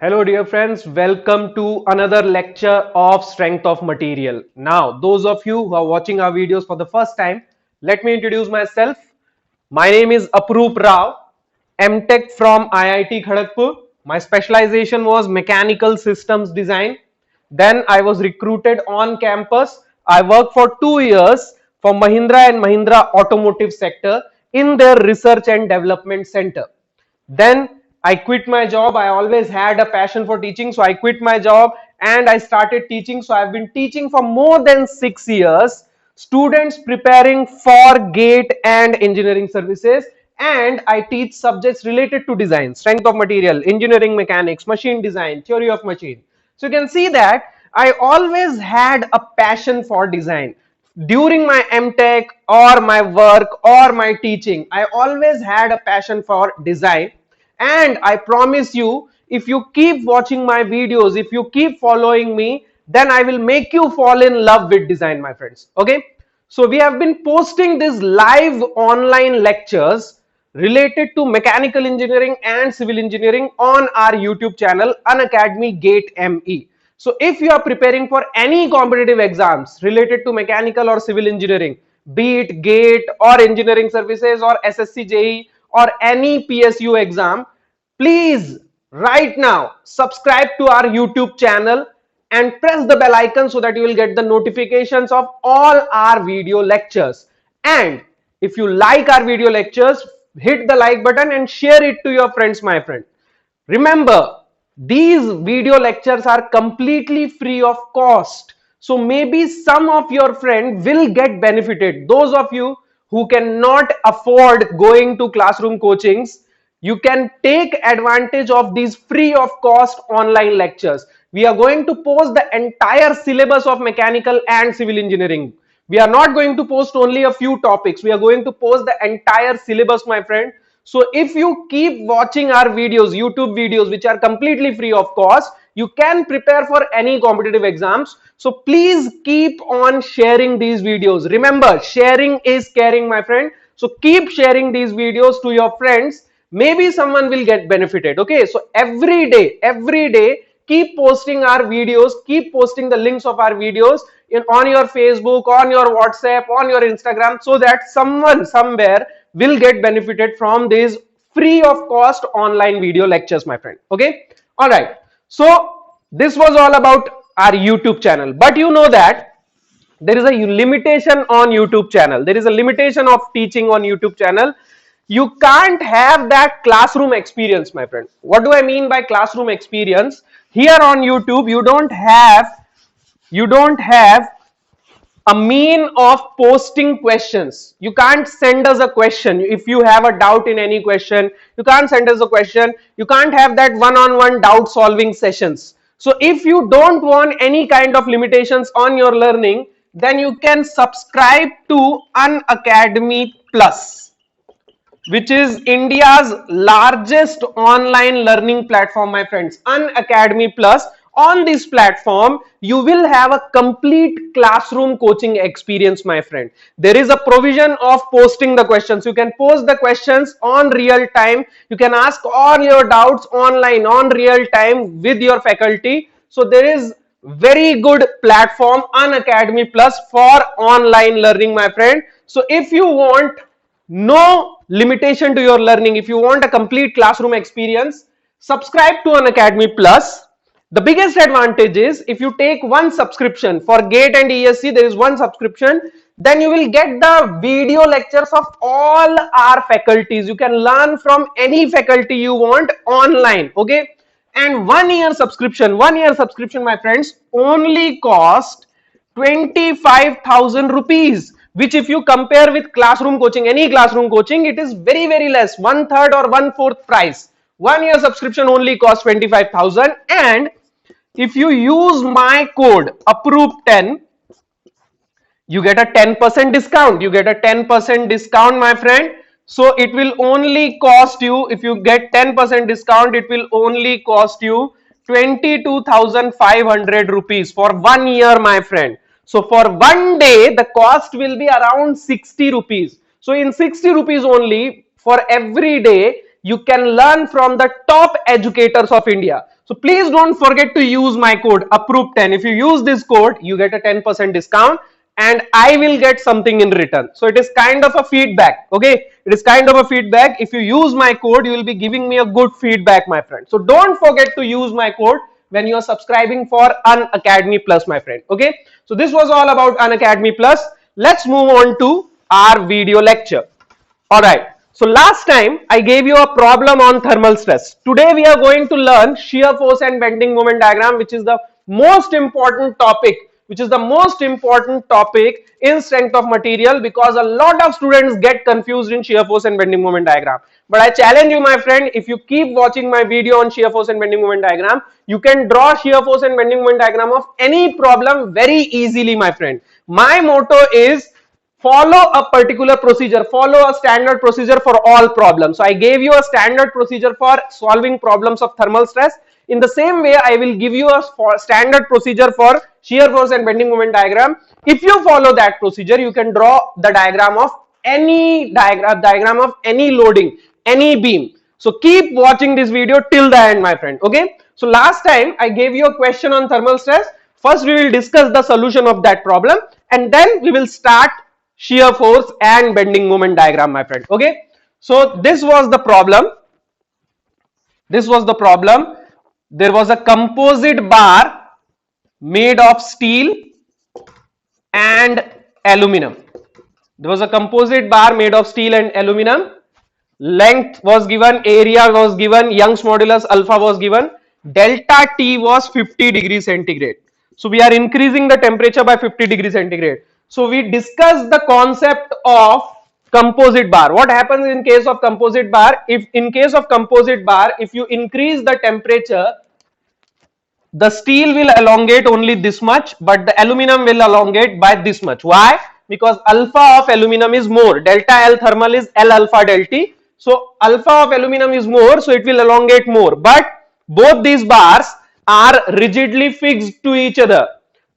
Hello dear friends, welcome to another lecture of strength of material. Now, those of you who are watching our videos for the first time, let me introduce myself. My name is Aprup Rao, MTech from IIT Kharagpur. My specialization was mechanical systems design. Then I was recruited on campus. I worked for 2 years for Mahindra and Mahindra automotive sector in their research and development center. Then I quit my job. I always had a passion for teaching, so I quit my job and I started teaching. So I've been teaching for more than 6 years, students preparing for GATE and engineering services, and I teach subjects related to design, strength of material, engineering mechanics, machine design, theory of machine. So you can see that I always had a passion for design. During my MTech or my work or my teaching, I always had a passion for design. And I promise you, if you keep watching my videos, if you keep following me, then I will make you fall in love with design, my friends. Okay. So we have been posting these live online lectures related to mechanical engineering and civil engineering on our YouTube channel, Unacademy Gate ME. So if you are preparing for any competitive exams related to mechanical or civil engineering, be it GATE or engineering services or SSC JE or any PSU exam, please right now subscribe to our YouTube channel and press the bell icon so that you will get the notifications of all our video lectures. And if you like our video lectures, hit the like button and share it to your friends, my friend. Remember, these video lectures are completely free of cost. So maybe some of your friends will get benefited. Those of you who cannot afford going to classroom coachings, you can take advantage of these free of cost online lectures. We are going to post the entire syllabus of mechanical and civil engineering. We are not going to post only a few topics. We are going to post the entire syllabus, my friend. So if you keep watching our videos, YouTube videos, which are completely free of cost, you can prepare for any competitive exams. So please keep on sharing these videos. Remember, sharing is caring, my friend. So keep sharing these videos to your friends. Maybe someone will get benefited. Okay. So every day, keep posting our videos, keep posting the links of our videos on your Facebook, on your WhatsApp, on your Instagram, so that someone somewhere will get benefited from these free of cost online video lectures, my friend. Okay. All right. So this was all about our YouTube channel, but you know that there is a limitation on YouTube channel. There is a limitation of teaching on YouTube channel. You can't have that classroom experience, my friend. What do I mean by classroom experience? Here on YouTube, you don't have a mean of posting questions. You can't send us a question. If you have a doubt in any question, you can't send us a question. You can't have that one-on-one doubt solving sessions. So if you don't want any kind of limitations on your learning, then you can subscribe to Unacademy Plus, which is India's largest online learning platform, my friends. Unacademy Plus. On this platform, you will have a complete classroom coaching experience, my friend. There is a provision of posting the questions. You can post the questions on real time. You can ask all your doubts online on real time with your faculty. So there is very good platform Unacademy Plus for online learning, my friend. So if you want no limitation to your learning, if you want a complete classroom experience, subscribe to Unacademy Plus. The biggest advantage is if you take one subscription for GATE and ESC, there is one subscription, then you will get the video lectures of all our faculties. You can learn from any faculty you want online. Okay. And 1 year subscription, my friends, only cost 25,000 rupees, which if you compare with classroom coaching, any classroom coaching, it is very less, 1/3 or 1/4 price. 1 year subscription only costs 25,000. And if you use my code APPROVE10, you get a 10% discount. You get a 10% discount, my friend. So it will only cost you, if you get 10% discount, it will only cost you 22,500 rupees for 1 year, my friend. So for one day, the cost will be around 60 rupees. So in 60 rupees only for every day, You can learn from the top educators of India. So please don't forget to use my code APPROVE10. If you use this code, you get a 10% discount and I will get something in return. So it is kind of a feedback. Okay, it is kind of a feedback. If you use my code, you will be giving me a good feedback, my friend. So don't forget to use my code when you are subscribing for Unacademy Plus, my friend. Okay, so this was all about Unacademy Plus. Let's move on to our video lecture. All right, so last time I gave you a problem on thermal stress. Today we are going to learn shear force and bending moment diagram, which is the most important topic, in strength of material, because a lot of students get confused in shear force and bending moment diagram. But I challenge you, my friend, if you keep watching my video on shear force and bending moment diagram, you can draw shear force and bending moment diagram of any problem very easily, my friend. My motto is follow a particular procedure, follow a standard procedure for all problems. So I gave you a standard procedure for solving problems of thermal stress. In the same way, I will give you a standard procedure for shear force and bending moment diagram. If you follow that procedure, you can draw the diagram of any diagram of any loading, any beam. So keep watching this video till the end, my friend. Okay, so last time I gave you a question on thermal stress. First we will discuss the solution of that problem and then we will start shear force and bending moment diagram, my friend. Okay, so this was the problem. There was a composite bar made of steel and aluminum. There was a composite bar made of steel and aluminum. Length was given, area was given, Young's modulus alpha was given, delta T was 50 degrees centigrade. So we are increasing the temperature by 50 degrees centigrade. So we discussed the concept of composite bar. What happens in case of composite bar? If you increase the temperature, the steel will elongate only this much, but the aluminum will elongate by this much. Why? Because alpha of aluminum is more. Delta L thermal is L alpha del T. So alpha of aluminum is more, so it will elongate more. But both these bars are rigidly fixed to each other.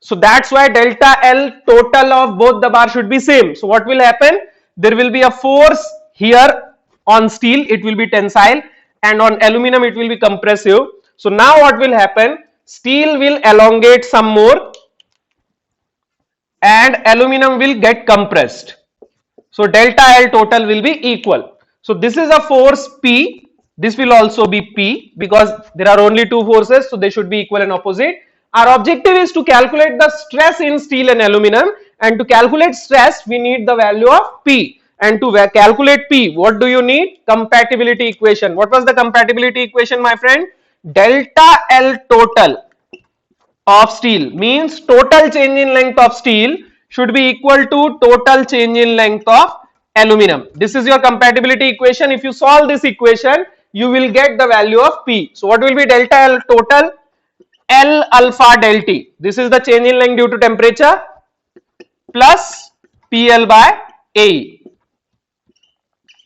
So that's why delta L total of both the bars should be same. So what will happen? There will be a force here on steel, it will be tensile, and on aluminum it will be compressive. So now what will happen? Steel will elongate some more and aluminum will get compressed. So delta L total will be equal. So this is a force P. This will also be P because there are only two forces, so they should be equal and opposite. Our objective is to calculate the stress in steel and aluminum, and to calculate stress we need the value of P. And to calculate P, what do you need? Compatibility equation. What was the compatibility equation, my friend? Delta L total of steel means total change in length of steel should be equal to total change in length of aluminum. This is your compatibility equation. If you solve this equation, you will get the value of P. So what will be delta L total? L alpha del T. This is the change in length due to temperature plus PL by AE.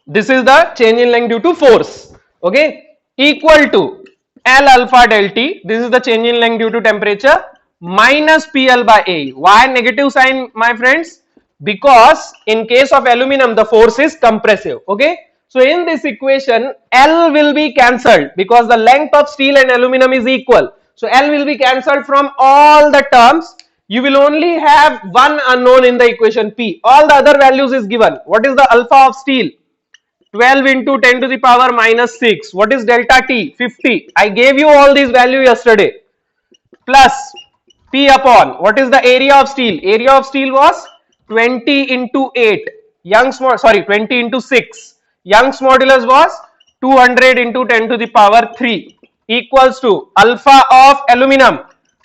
This is the change in length due to force. Okay, equal to L alpha del T. This is the change in length due to temperature minus PL by AE. Why negative sign, my friends? Because in case of aluminum the force is compressive. Okay, so in this equation L will be cancelled because the length of steel and aluminum is equal. So L will be cancelled from all the terms. You will only have one unknown in the equation P. All the other values is given. What is the alpha of steel? 12 into 10 to the power minus 6. What is delta T? 50. I gave you all these value yesterday. Plus P upon, what is the area of steel? Area of steel was 20 into 8. 20 into 6. Young's modulus was 200 into 10 to the power 3 equals to alpha of aluminum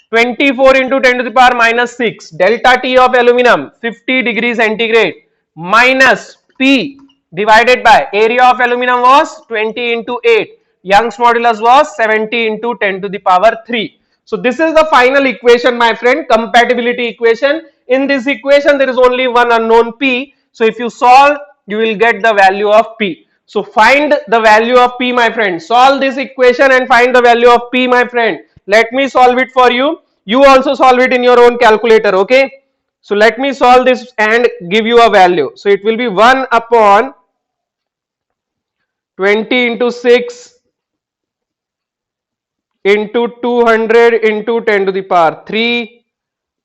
24 into 10 to the power minus 6. Delta T of aluminum 50 degrees centigrade minus P divided by area of aluminum was 20 into 8. Young's modulus was 70 into 10 to the power 3. So this is the final equation, my friend, compatibility equation. In this equation there is only one unknown P. So if you solve, you will get the value of P. So find the value of P, my friend. Solve this equation and find the value of P, my friend. Let me solve it for you. You also solve it in your own calculator, okay? So let me solve this and give you a value. So it will be 1 upon 20 into 6 into 200 into 10 to the power 3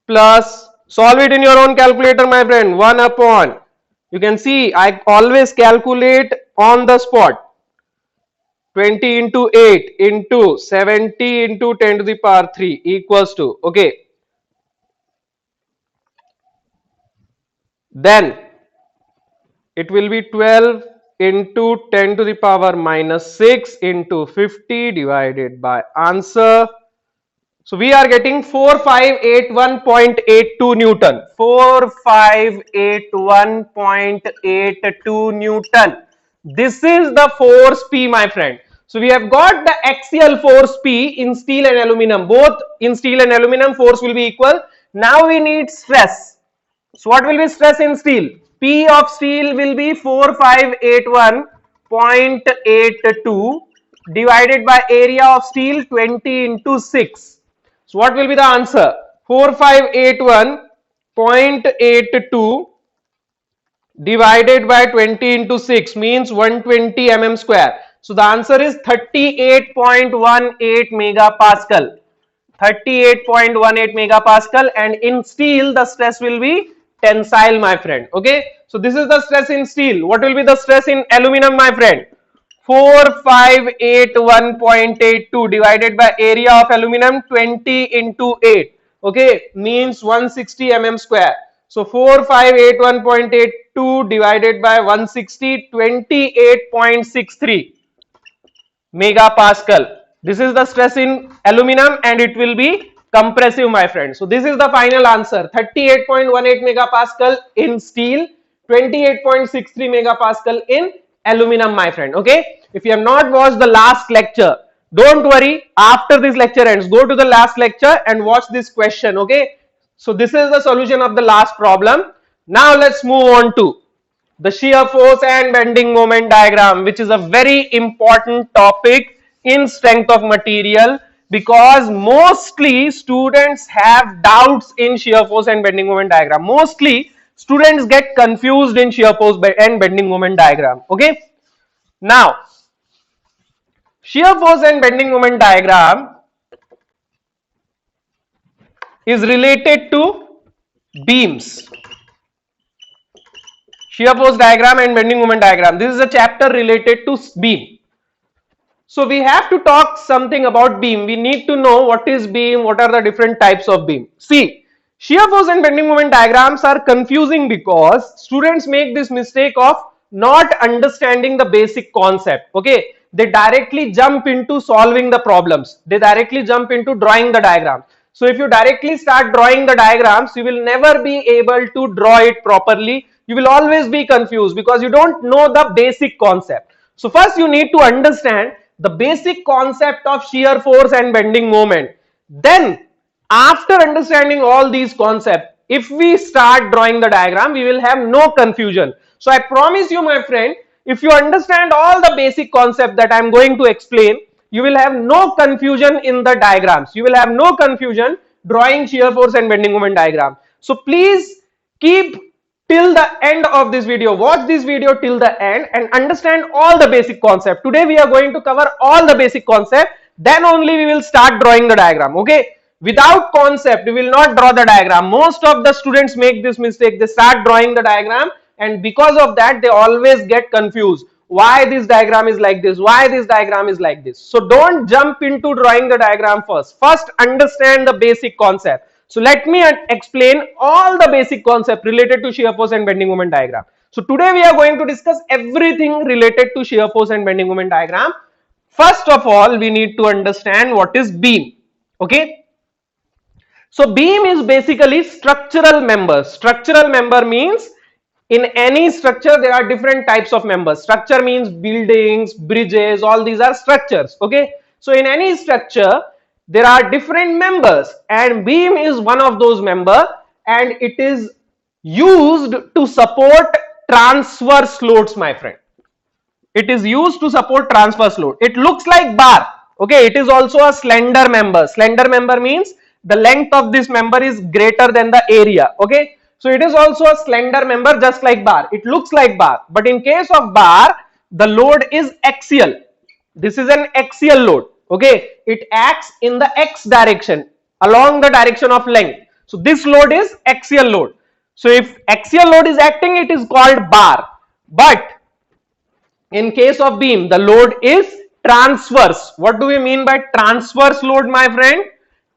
plus, solve it in your own calculator my friend, 1 upon, you can see I always calculate on the spot, 20 into 8 into 70 into 10 to the power 3 equals to, okay, then it will be 12 into 10 to the power minus 6 into 50 divided by answer. So we are getting 4581.82 Newton. 4581.82 Newton. This is the force P, my friend. So we have got the axial force P in steel and aluminum. Both in steel and aluminum force will be equal. Now we need stress. So what will be stress in steel? P of steel will be 4581.82 divided by area of steel 20 into 6. So what will be the answer? 4581.82 divided by 20 into 6 means 120 mm square. So the answer is 38.18 megapascal. 38.18 megapascal, and in steel the stress will be tensile, my friend. Okay, so this is the stress in steel. What will be the stress in aluminum, my friend? 4581.82 divided by area of aluminum 20 into 8, okay, means 160 mm square. So 4581.82 divided by 160, 28.63 megapascal. This is the stress in aluminum and it will be compressive, my friend. So this is the final answer, 38.18 megapascal in steel, 28.63 megapascal in aluminum, my friend. Okay, if you have not watched the last lecture, don't worry, after this lecture ends, go to the last lecture and watch this question. Okay, so this is the solution of the last problem. Now let's move on to the shear force and bending moment diagram, which is a very important topic in strength of material, because mostly students have doubts in shear force and bending moment diagram. Mostly students get confused in shear force and bending moment diagram. Okay, now shear force and bending moment diagram is related to beams. Shear force diagram and bending moment diagram, this is a chapter related to beam. So we have to talk something about beam. We need to know what is beam, what are the different types of beam. See, shear force and bending moment diagrams are confusing because students make this mistake of not understanding the basic concept. Okay, they directly jump into solving the problems, they directly jump into drawing the diagram. So if you directly start drawing the diagrams, you will never be able to draw it properly. You will always be confused because you don't know the basic concept. So first you need to understand the basic concept of shear force and bending moment. Then after understanding all these concepts, if we start drawing the diagram, we will have no confusion. So I promise you, my friend, if you understand all the basic concept that I am going to explain, you will have no confusion in the diagrams. You will have no confusion drawing shear force and bending moment diagram. So please keep till the end of this video, watch this video till the end and understand all the basic concept. Today we are going to cover all the basic concept, then only we will start drawing the diagram. Okay, without concept we will not draw the diagram. Most of the students make this mistake, they start drawing the diagram and because of that they always get confused. Why this diagram is like this, why this diagram is like this. So don't jump into drawing the diagram first understand the basic concept. So let me explain all the basic concept related to shear force and bending moment diagram. So today we are going to discuss everything related to shear force and bending moment diagram. First of all, we need to understand what is beam. Okay, so beam is basically structural member. Structural member means in any structure there are different types of members. Structure means buildings, bridges, all these are structures. Okay, so in any structure there are different members and beam is one of those members, and it is used to support transverse loads, my friend. It is used to support transverse load. It looks like bar. Okay, it is also a slender member. Slender member means the length of this member is greater than the area. Okay, so it is also a slender member just like bar. It looks like bar, but in case of bar, the load is axial. This is an axial load. Okay, it acts in the x direction along the direction of length. So this load is axial load. So if axial load is acting, it is called bar. But in case of beam, the load is transverse. What do we mean by transverse load, my friend?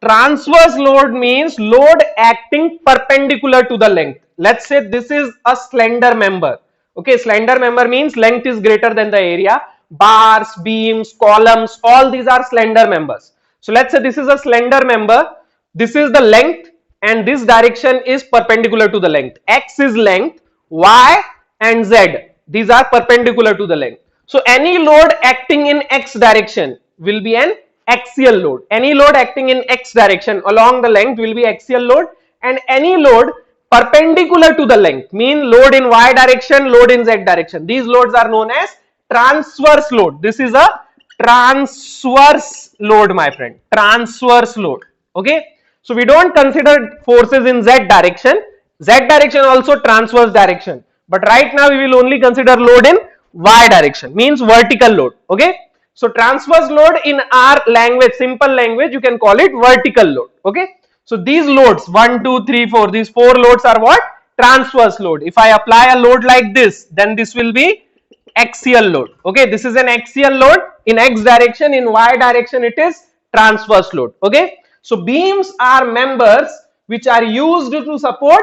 Transverse load means load acting perpendicular to the length. Let's say this is a slender member. Okay, slender member means length is greater than the area. Bars, beams, columns, all these are slender members. So let's say this is a slender member. This is the length and this direction is perpendicular to the length. X is length, Y and Z. These are perpendicular to the length. So any load acting in X direction will be an axial load. Any load acting in X direction along the length will be axial load, and any load perpendicular to the length, mean load in Y direction, load in Z direction. These loads are known as transverse load. This is a transverse load, my friend. Transverse load. Okay. So we don't consider forces in Z direction. Z direction also transverse direction. But right now we will only consider load in Y direction, means vertical load. Okay. So transverse load in our language, simple language, you can call it vertical load. Okay. So these loads 1, 2, 3, 4, these 4 loads are what? Transverse load. If I apply a load like this, then this will be axial load. Okay. This is an axial load in X direction, in Y direction it is transverse load. Okay. So beams are members which are used to support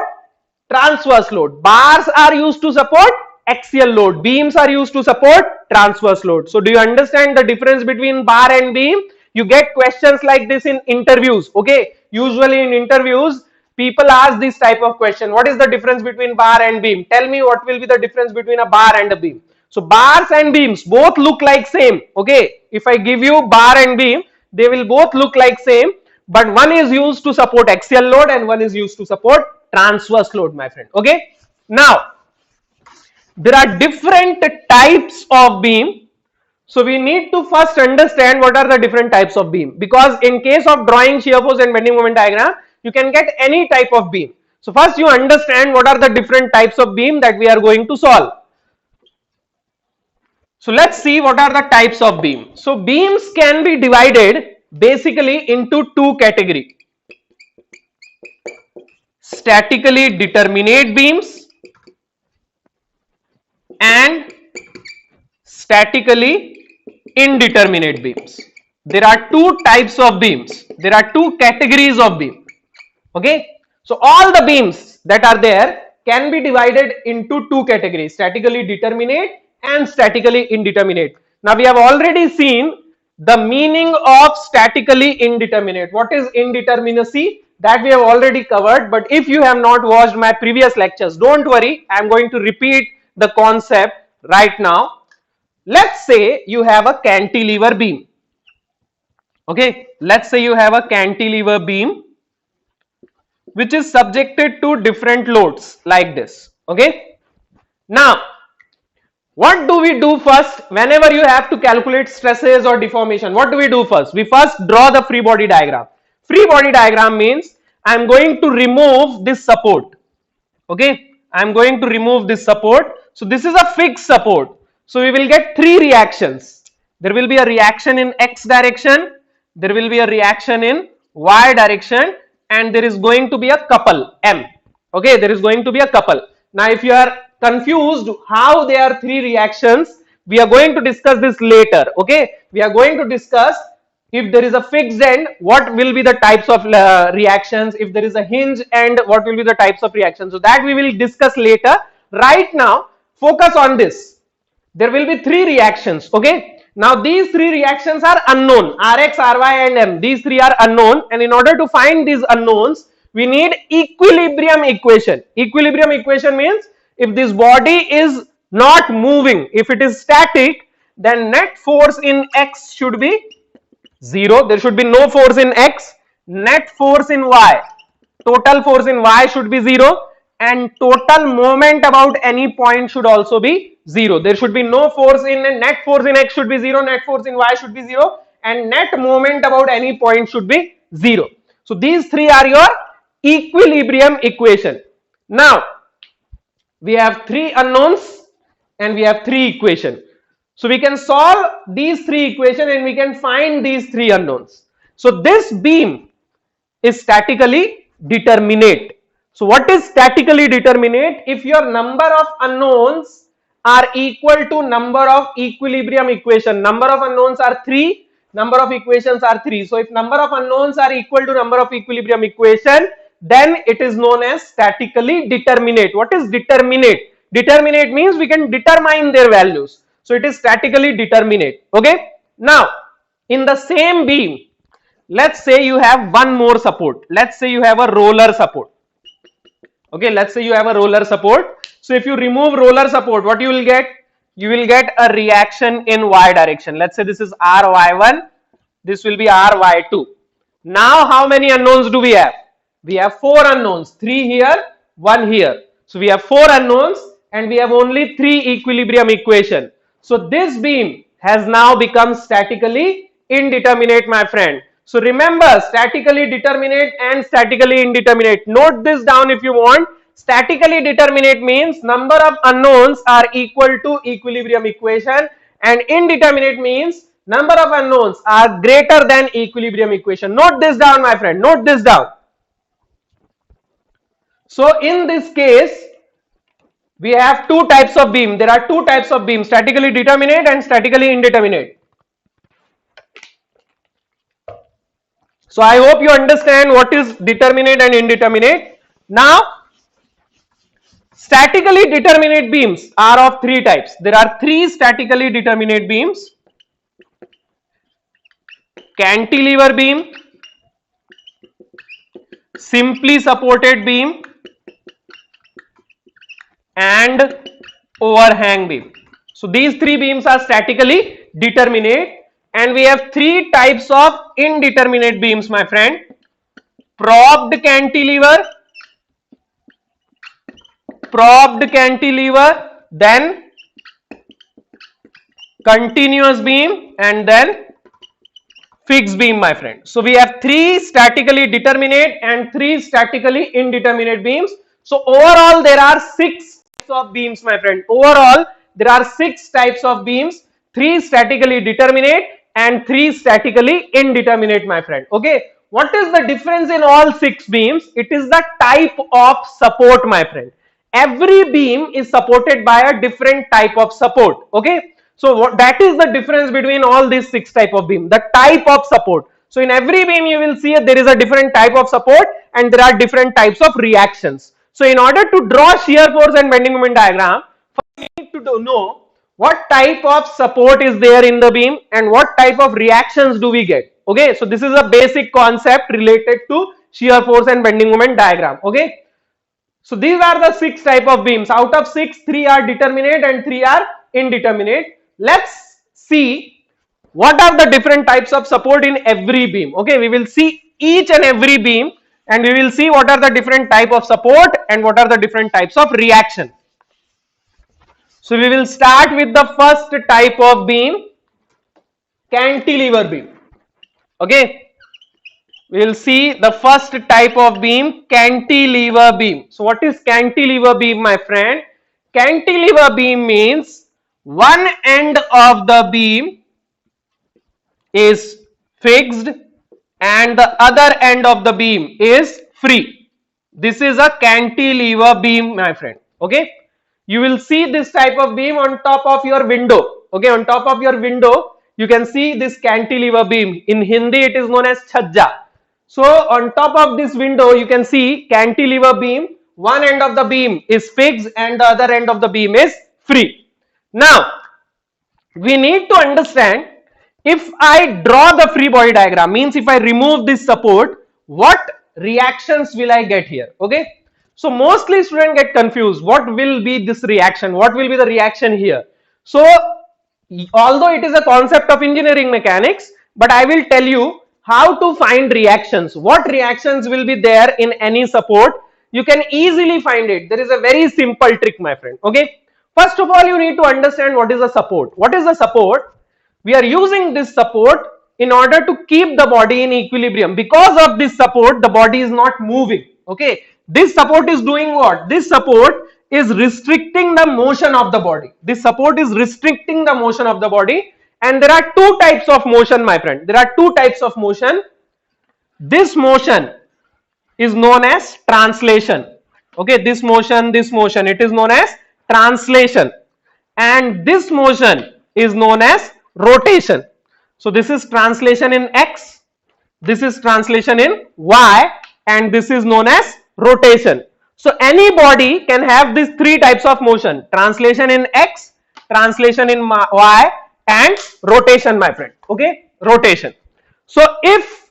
transverse load. Bars are used to support axial load. Beams are used to support transverse load. So do you understand the difference between bar and beam? You get questions like this in interviews. Okay, usually in interviews people ask this type of question: what is the difference between bar and beam? Tell me what will be the difference between a bar and a beam. So bars and beams both look like same. Okay, if I give you bar and beam, they will both look like same, but one is used to support axial load and one is used to support transverse load, my friend. Okay, now there are different types of beam. So we need to first understand what are the different types of beam, because in case of drawing shear force and bending moment diagram, you can get any type of beam. So first you understand what are the different types of beam that we are going to solve. So let's see what are the types of beam. So beams can be divided basically into two categories: statically determinate beams and statically indeterminate beams. There are two types of beams. There are two categories of beam. Okay. So all the beams that are there can be divided into two categories: statically determinate and statically indeterminate. Now we have already seen the meaning of statically indeterminate. What is indeterminacy? That we have already covered, but if you have not watched my previous lectures, don't worry, I am going to repeat the concept right now. Let's say you have a cantilever beam. Okay, let's say you have a cantilever beam which is subjected to different loads like this. Okay, now what do we do first whenever you have to calculate stresses or deformation? What do we do first? We first draw the free body diagram. Free body diagram means I am going to remove this support. Okay, I am going to remove this support. So this is a fixed support. So we will get three reactions. There will be a reaction in X direction, there will be a reaction in Y direction, and there is going to be a couple M. Okay, there is going to be a couple. Now if you are confused how there are three reactions, we are going to discuss this later. Okay, we are going to discuss if there is a fixed end, what will be the types of reactions, if there is a hinge end, what will be the types of reactions. So that we will discuss later. Right now focus on this. There will be three reactions. Okay, now these three reactions are unknown: Rx, Ry and M. These three are unknown, and in order to find these unknowns we need equilibrium equation. Equilibrium equation means if this body is not moving, if it is static, then net force in X should be 0. There should be no force in X. Net force in Y, total force in Y should be 0, and total moment about any point should also be 0. There should be no force in net force in X should be 0, net force in Y should be 0, and net moment about any point should be 0. So these three are your equilibrium equation. Now we have three unknowns and we have three equations. So we can solve these three equations and we can find these three unknowns. So this beam is statically determinate. So what is statically determinate? If your number of unknowns are equal to number of equilibrium equation, number of unknowns are 3, number of equations are 3. So if number of unknowns are equal to number of equilibrium equation, then it is known as statically determinate. What is determinate? Determinate means we can determine their values. So it is statically determinate. Okay. Now in the same beam, let's say you have one more support. Let's say you have a roller support. Okay, let's say you have a roller support. So if you remove roller support, what you will get? You will get a reaction in y direction. Let's say this is ry1, this will be ry2. Now how many unknowns do we have? We have 4 unknowns, 3 here, 1 here. So we have 4 unknowns and we have only 3 equilibrium equation. So this beam has now become statically indeterminate, my friend. So remember, statically determinate and statically indeterminate. Note this down if you want. Statically determinate means number of unknowns are equal to equilibrium equation, and indeterminate means number of unknowns are greater than equilibrium equation. Note this down, my friend. Note this down. So in this case, we have 2 types of beam. There are 2 types of beam, statically determinate and statically indeterminate. So I hope you understand what is determinate and indeterminate. Now, statically determinate beams are of 3 types. There are 3 statically determinate beams: cantilever beam, simply supported beam, and overhang beam. So these 3 beams are statically determinate. And we have 3 types of indeterminate beams, my friend: propped cantilever, then continuous beam, and then fixed beam, my friend. So we have 3 statically determinate and 3 statically indeterminate beams. So overall there are 6 types of beams, my friend. Overall there are 6 types of beams: 3 statically determinate and 3 statically indeterminate, my friend. Okay, what is the difference in all 6 beams? It is the type of support, my friend. Every beam is supported by a different type of support. Okay, so that is the difference between all these 6 type of beam, the type of support. So in every beam you will see there is a different type of support and there are different types of reactions. So in order to draw shear force and bending moment diagram, first we need to know what type of support is there in the beam and what type of reactions do we get. Okay, so this is a basic concept related to shear force and bending moment diagram. Okay, so these are the 6 type of beams. Out of 6, 3 are determinate and 3 are indeterminate. Let's see what are the different types of support in every beam. Okay, we will see each and every beam and we will see what are the different type of support and what are the different types of reaction. So we will start with the first type of beam, cantilever beam. Okay, we will see the first type of beam, cantilever beam. So what is cantilever beam, my friend? Cantilever beam means one end of the beam is fixed and the other end of the beam is free. This is a cantilever beam, my friend. Okay, you will see this type of beam on top of your window. Okay, on top of your window you can see this cantilever beam. In Hindi it is known as chhajja. So on top of this window you can see cantilever beam. One end of the beam is fixed and the other end of the beam is free. Now we need to understand, if I draw the free body diagram, means if I remove this support, what reactions will I get here? Okay, so mostly students get confused. What will be this reaction? What will be the reaction here? So although it is a concept of engineering mechanics, but I will tell you how to find reactions. What reactions will be there in any support? You can easily find it. There is a very simple trick, my friend. Okay, first of all you need to understand what is a support. What is a support? We are using this support in order to keep the body in equilibrium. Because of this support the body is not moving. Okay, this support is doing what? This support is restricting the motion of the body. This support is restricting the motion of the body, and there are two types of motion, my friend. There are two types of motion. This motion is known as translation. Okay, this motion, it is known as translation, and this motion is known as rotation. So this is translation in X, this is translation in Y, and this is known as rotation. So any body can have these three types of motion: translation in X, translation in Y, and rotation, my friend. Okay, rotation. So if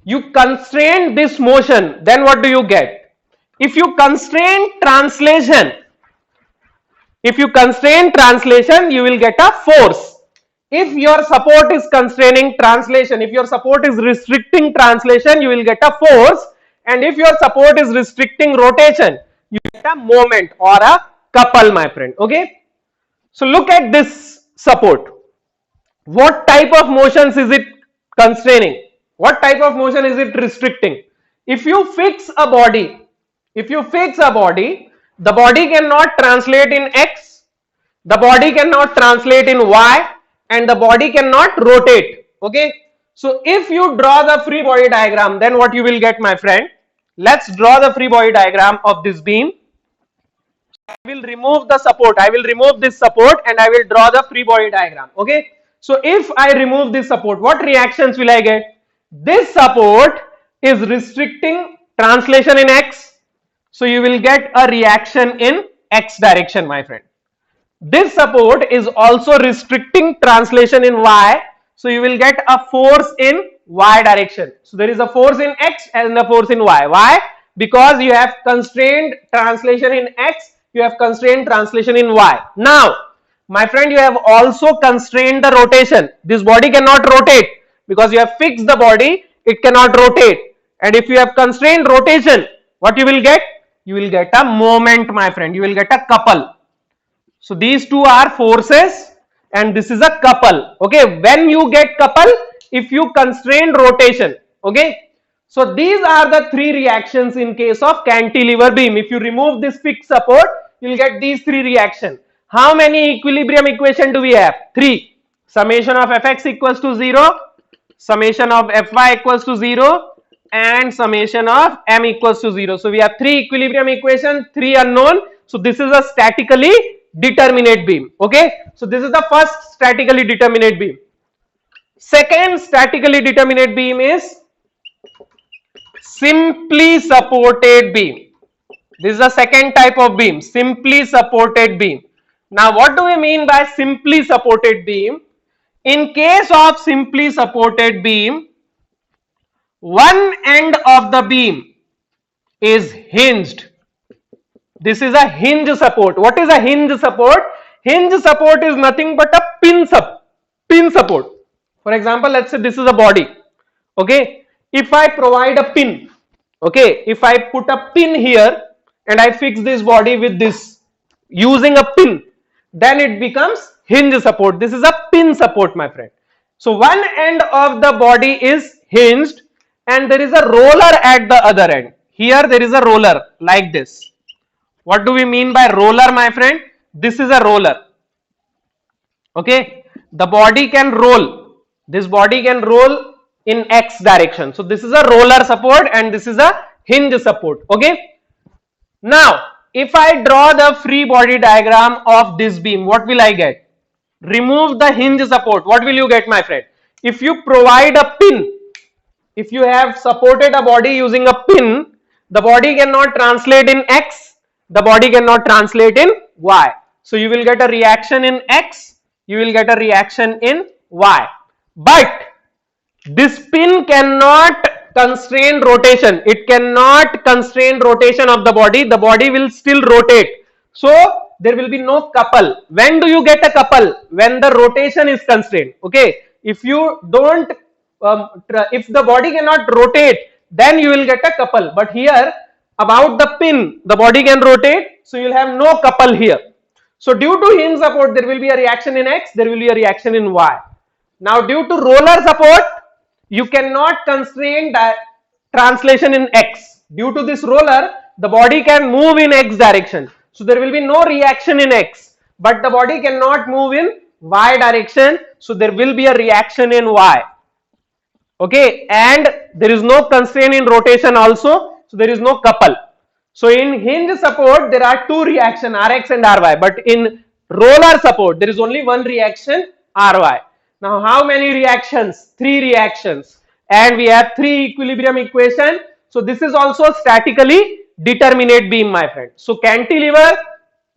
you constrain this motion, then what do you get? If you constrain translation, you will get a force. If your support is constraining translation, if your support is restricting translation, you will get a force, and if your support is restricting rotation, you get a moment or a couple, my friend. Okay, so look at this support. What type of motions is it constraining? What type of motion is it restricting? If you fix a body, the body cannot translate in X, the body cannot translate in Y, and the body cannot rotate. Okay, so if you draw the free body diagram, then what you will get, my friend? Let's draw the free body diagram of this beam. I will remove the support, I will remove this support, and I will draw the free body diagram. Okay, so if I remove this support, what reactions will I get? This support is restricting translation in X, so you will get a reaction in X direction, my friend. This support is also restricting translation in Y, so you will get a force in Y direction. So there is a force in X and a force in Y. Why? Because you have constrained translation in X, you have constrained translation in Y. Now, my friend, you have also constrained the rotation. This body cannot rotate because you have fixed the body, it cannot rotate. And if you have constrained rotation, what you will get? You will get a moment, my friend. You will get a couple. So these two are forces and this is a couple. Okay, when you get couple, if you constrain rotation. Okay, so these are the three reactions in case of cantilever beam. If you remove this fixed support, you will get these three reactions. How many equilibrium equation do we have? 3. Summation of fx equals to 0, summation of fy equals to 0, and summation of m equals to 0. So we have 3 equilibrium equation, 3 unknown. So this is a statically determinate beam. Okay, so this is the first statically determinate beam. Second statically determinate beam is simply supported beam. This is the second type of beam, simply supported beam. Now what do we mean by simply supported beam? In case of simply supported beam, one end of the beam is hinged. This is a hinge support. What is a hinge support? Hinge support is nothing but a pin support. For example, let's say this is a body. Okay, if I provide a pin, okay, if I put a pin here and I fix this body with this using a pin, then it becomes hinge support. This is a pin support, my friend. So one end of the body is hinged and there is a roller at the other end. Here there is a roller like this. What do we mean by roller, my friend? This is a roller. Okay, the body can roll. This body can roll in X direction. So this is a roller support and this is a hinge support. Okay. Now, if I draw the free body diagram of this beam, what will I get? Remove the hinge support. What will you get, my friend? If you provide a pin, if you have supported a body using a pin, the body cannot translate in X, the body cannot translate in Y. So you will get a reaction in X, you will get a reaction in Y. But this pin cannot constrain rotation. It cannot constrain rotation of the body will still rotate. So there will be no couple. When do you get a couple? When the rotation is constrained. Okay, if you don't if the body cannot rotate, then you will get a couple. But here about the pin, the body can rotate, so you will have no couple here. So due to hinge support, there will be a reaction in X, there will be a reaction in Y. Now due to roller support, you cannot constrain translation in X. Due to this roller, the body can move in x direction. So there will be no reaction in x, but the body cannot move in y direction. So there will be a reaction in y. Okay, and there is no constraint in rotation also. So there is no couple. So in hinge support there are two reaction Rx and Ry, but in roller support there is only one reaction Ry. Now how many reactions? Three reactions, and we have three equilibrium equation. So this is also statically determinate beam, my friend. So cantilever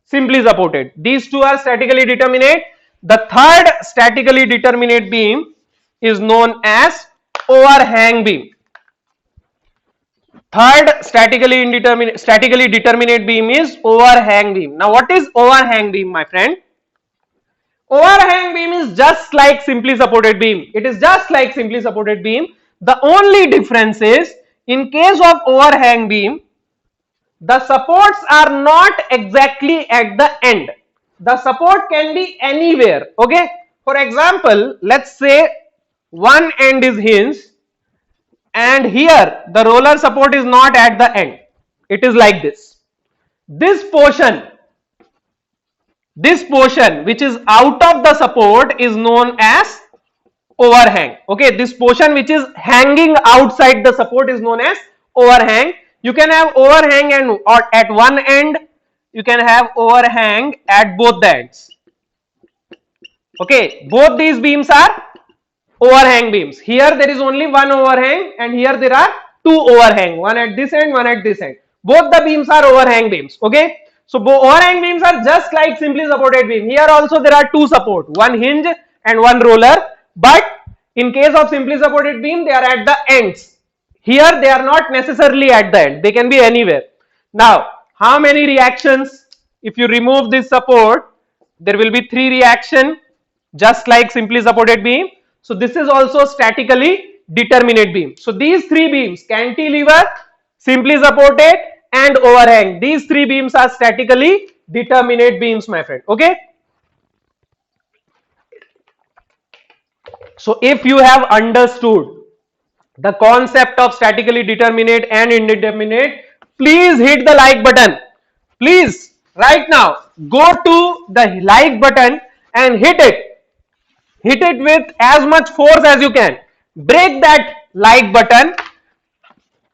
simply supported. These two are statically determinate. The third statically determinate beam is known as overhang beam. Third statically determinate beam is overhang beam. Now what is overhang beam, my friend? Overhang beam is just like simply supported beam. It is just like simply supported beam. The only difference is, in case of overhang beam, the supports are not exactly at the end. The support can be anywhere. Okay. For example, let's say one end is hinged, and here the roller support is not at the end. It is like this. This portion which is out of the support is known as overhang. Okay, this portion which is hanging outside the support is known as overhang. You can have overhang and or at one end, you can have overhang at both the ends. Okay, both these beams are overhang beams. Here there is only one overhang, and here there are two overhang, one at this end, one at this end. Both the beams are overhang beams. Okay, so overhang beams are just like simply supported beam. Here also there are two support, one hinge and one roller, but in case of simply supported beam they are at the ends. Here they are not necessarily at the end, they can be anywhere. Now how many reactions? If you remove this support, there will be three reaction, just like simply supported beam. So this is also statically determinate beam. So these three beams, cantilever, simply supported and overhang, these three beams are statically determinate beams, my friend. Okay. So if you have understood the concept of statically determinate and indeterminate, please hit the like button. Please right now go to the like button and hit it. Hit it with as much force as you can. Break that like button,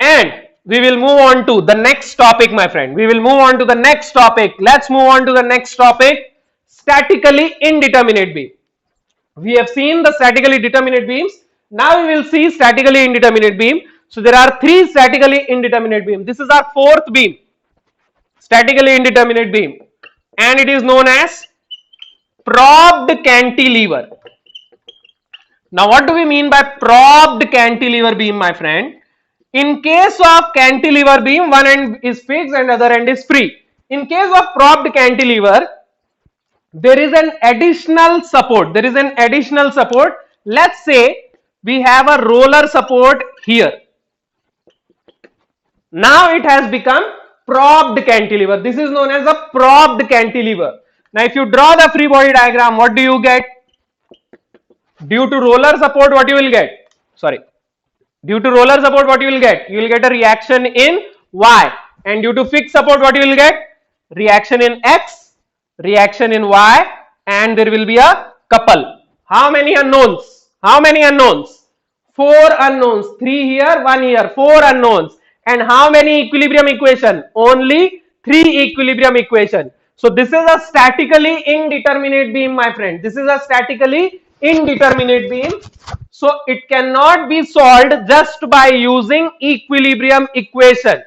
and we will move on to the next topic, my friend. We will move on to the next topic. Let's move on to the next topic, statically indeterminate beam. We have seen the statically determinate beams. Now we will see statically indeterminate beam. So there are three statically indeterminate beam. This is our fourth beam, statically indeterminate beam, and it is known as probed cantilever. Now what do we mean by probed cantilever beam, my friend? In case of cantilever beam, one end is fixed and other end is free. In case of probed cantilever, there is an additional support. There is an additional support. Let's say we have a roller support here. Now it has become probed cantilever. This is known as a probed cantilever. Now if you draw the free body diagram, what do you get? Due to roller support, what you will get? Sorry. Due to roller support, what you will get? You will get a reaction in Y. And due to fixed support, what you will get? Reaction in X, reaction in Y, and there will be a couple. How many unknowns? How many unknowns? 4 unknowns. 3 here, 1 here. 4 unknowns. And how many equilibrium equation? Only 3 equilibrium equation. So this is a statically indeterminate beam, my friend. This is a statically indeterminate beam. So it cannot be solved just by using equilibrium equation.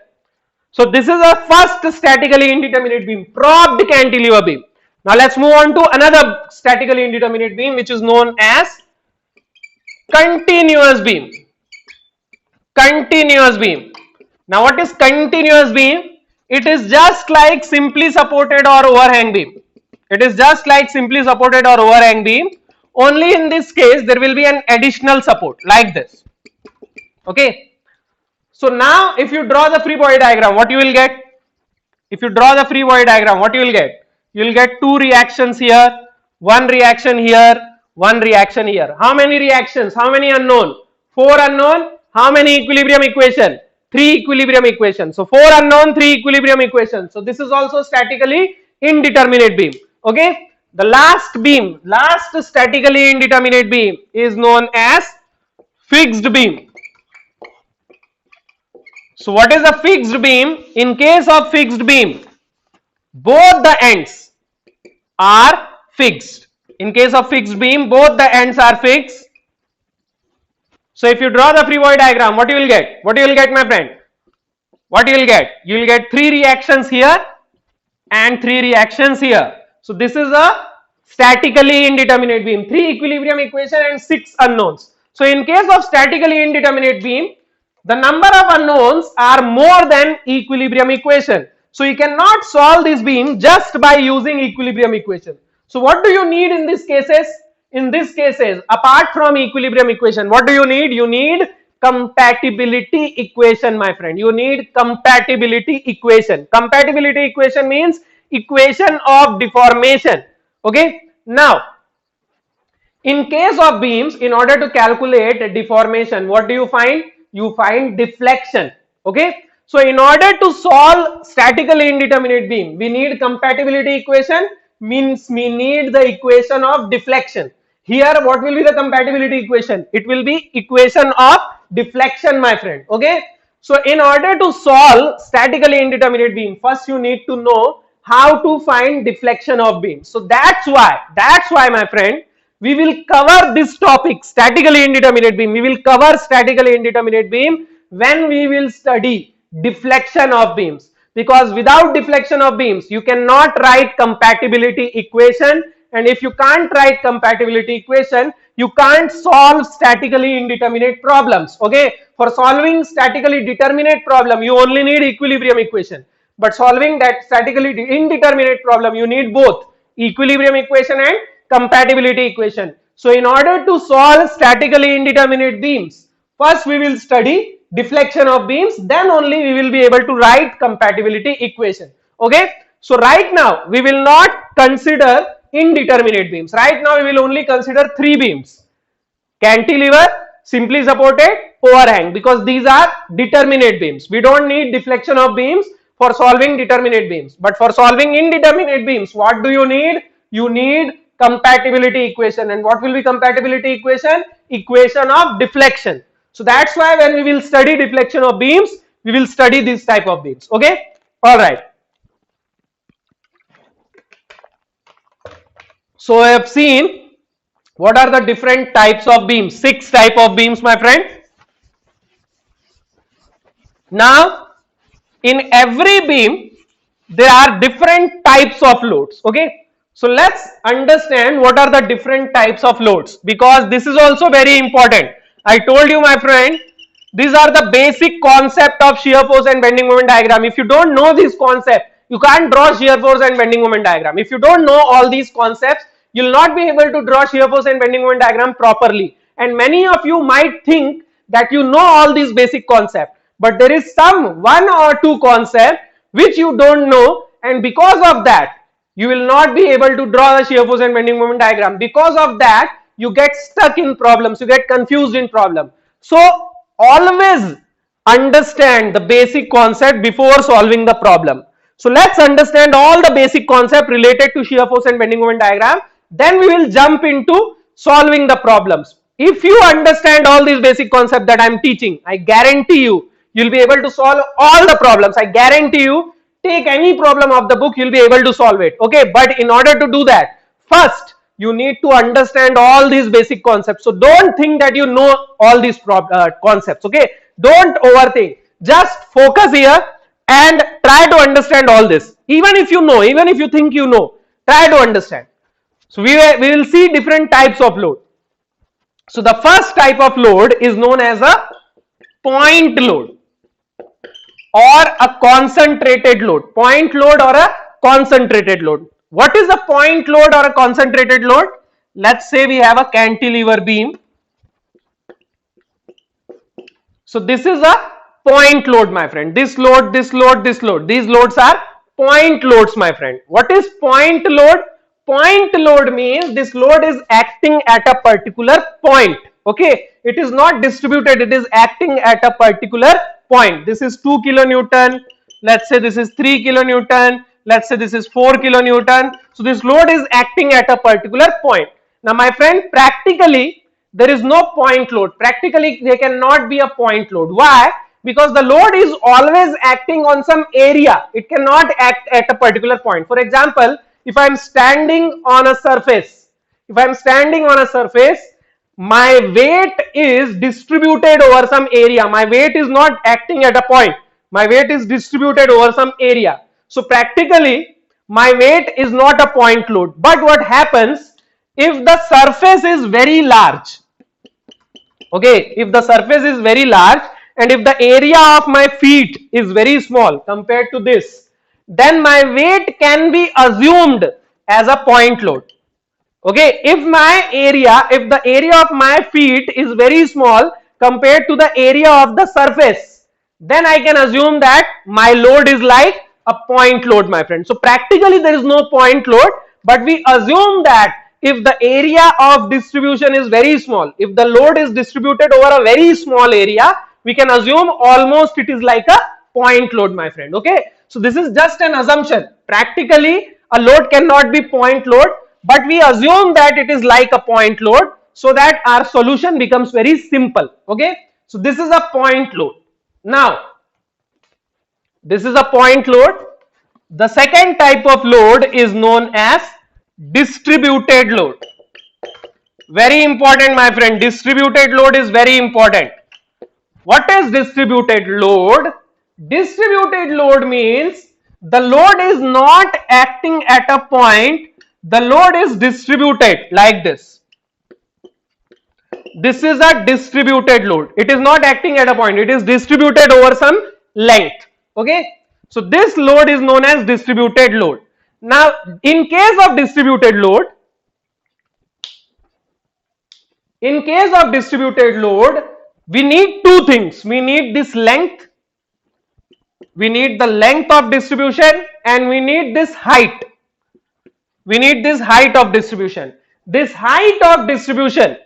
So this is a first statically indeterminate beam, probed cantilever beam. Now let's move on to another statically indeterminate beam, which is known as continuous beam. Continuous beam. Now what is continuous beam? It is just like simply supported or overhang beam. It is just like simply supported or overhang beam. Only in this case there will be an additional support like this. Okay. So now if you draw the free body diagram, what you will get? If you draw the free body diagram, what you will get? You will get 2 reactions here, 1 reaction here, 1 reaction here. How many reactions? How many unknown? 4 unknown. How many equilibrium equation? three equilibrium equations. So 4 unknown, 3 equilibrium equations. So this is also statically indeterminate beam. Okay. The last beam, last statically indeterminate beam is known as fixed beam. So what is a fixed beam? In case of fixed beam, both the ends are fixed. In case of fixed beam, both the ends are fixed. So if you draw the free body diagram, what you will get? What you will get, my friend? What you will get? You will get 3 reactions here and 3 reactions here. So this is a statically indeterminate beam. 3 equilibrium equation and 6 unknowns. So in case of statically indeterminate beam, the number of unknowns are more than equilibrium equation. So you cannot solve this beam just by using equilibrium equation. So what do you need in these cases? In these cases, apart from equilibrium equation, what do you need? You need compatibility equation, my friend. You need compatibility equation. Compatibility equation means equation of deformation. Okay. Now, in case of beams, in order to calculate deformation, what do you find? You find deflection. Okay. So in order to solve statically indeterminate beam, we need compatibility equation, means we need the equation of deflection. Here, what will be the compatibility equation? It will be equation of deflection, my friend. Okay. So in order to solve statically indeterminate beam, first you need to know how to find deflection of beam. So that's why, my friend, we will cover this topic, statically indeterminate beam. We will cover statically indeterminate beam when we will study deflection of beams, because without deflection of beams you cannot write compatibility equation, and if you can't write compatibility equation, you can't solve statically indeterminate problems. Okay, for solving statically determinate problem you only need equilibrium equation, but solving that statically indeterminate problem you need both equilibrium equation and compatibility equation. So in order to solve statically indeterminate beams, first we will study deflection of beams, then only we will be able to write compatibility equation. Okay. So right now we will not consider indeterminate beams. Right now we will only consider 3 beams: cantilever, simply supported, overhang, because these are determinate beams. We don't need deflection of beams for solving determinate beams. But for solving indeterminate beams, what do you need? You need compatibility equation. And what will be compatibility equation? Equation of deflection. So that's why when we will study deflection of beams, we will study this type of beams. Okay. All right. So I have seen what are the different types of beams. 6 type of beams, my friend. Now, in every beam, there are different types of loads. Okay. So let's understand what are the different types of loads, because this is also very important. I told you, my friend, these are the basic concept of shear force and bending moment diagram. If you don't know this concept, you can't draw shear force and bending moment diagram. If you don't know all these concepts, you will not be able to draw shear force and bending moment diagram properly. And many of you might think that you know all these basic concepts, but there is some 1 or 2 concept which you don't know, and because of that you will not be able to draw the shear force and bending moment diagram. Because of that you get stuck in problems, you get confused in problem. So always understand the basic concept before solving the problem. So let's understand all the basic concept related to shear force and bending moment diagram, then we will jump into solving the problems. If you understand all these basic concepts that I am teaching, I guarantee you will be able to solve all the problems. I guarantee you, take any problem of the book, you will be able to solve it. Okay, but in order to do that, first you need to understand all these basic concepts. So don't think that you know all these concepts. Okay, don't overthink, just focus here and try to understand all this. Even if you know, even if you think you know, try to understand. So we will see different types of load. So the first type of load is known as a point load or a concentrated load. Point load or a concentrated load. What is a point load or a concentrated load? Let's say we have a cantilever beam. So this is a point load, my friend. This load, this load, this load. These loads are point loads, my friend. What is point load? Point load means this load is acting at a particular point. Okay, it is not distributed, it is acting at a particular point. This is 2 kilonewton. Let's say this is 3 kilonewton. Let's say this is 4 kilonewton. So this load is acting at a particular point. Now my friend, practically there is no point load. Practically there cannot be a point load. Why? Because the load is always acting on some area. It cannot act at a particular point. For example, if I am standing on a surface, my weight is distributed over some area. My weight is not acting at a point. My weight is distributed over some area. So practically my weight is not a point load. But what happens if the surface is very large? Okay, if the surface is very large and if the area of my feet is very small compared to this, then my weight can be assumed as a point load. Okay, if the area of my feet is very small compared to the area of the surface, then I can assume that my load is like a point load, my friend. So practically there is no point load, but we assume that if the area of distribution is very small, if the load is distributed over a very small area, we can assume almost it is like a point load, my friend. Okay, so this is just an assumption. Practically a load cannot be point load, but we assume that it is like a point load so that our solution becomes very simple. Okay, so this is a point load. Now this is a point load. The second type of load is known as distributed load. Very important, my friend. Distributed load is very important. What is distributed load? Distributed load means the load is not acting at a point. The load is distributed like this. This is a distributed load. It is not acting at a point. It is distributed over some length. Okay. So this load is known as distributed load. Now, in case of distributed load, we need two things. We need this length. We need the length of distribution and we need this height. We need this height of distribution. This height of distribution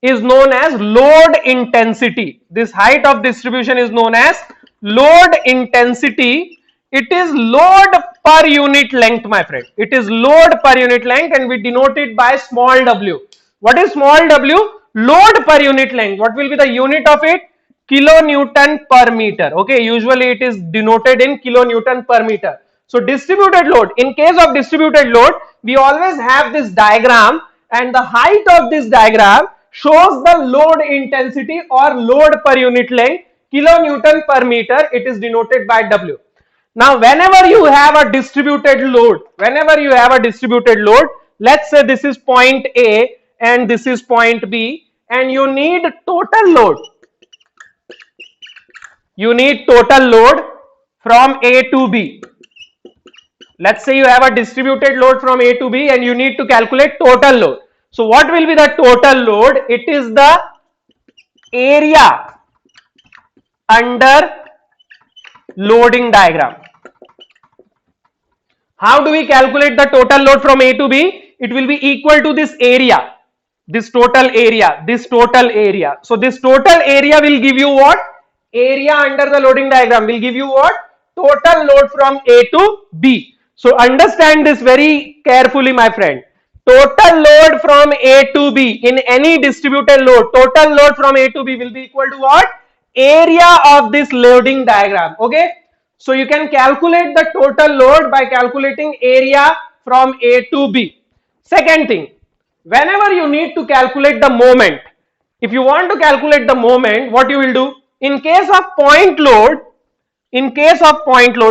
is known as load intensity. This height of distribution is known as load intensity. It is load per unit length, my friend. It is load per unit length and we denote it by small w. What is small w? Load per unit length. What will be the unit of it? Kilonewton per meter. Okay, usually it is denoted in kilonewton per meter. So distributed load, in case of distributed load, we always have this diagram and the height of this diagram shows the load intensity or load per unit length, kilonewton per meter. It is denoted by W. Now, whenever you have a distributed load, let's say this is point A and this is point B and you need total load. You need total load from A to B. Let's say you have a distributed load from A to B and you need to calculate total load. So what will be the total load? It is the area under loading diagram. How do we calculate the total load from A to B? It will be equal to this area, this total area. So this total area will give you what? Area under the loading diagram will give you what? Total load from A to B. So understand this very carefully, my friend. Total load from A to B in any distributed load, total load from A to B will be equal to what? Area of this loading diagram. Okay. So you can calculate the total load by calculating area from A to B. Second thing, whenever you need to calculate the moment, if you want to calculate the moment, what you will do? In case of point load,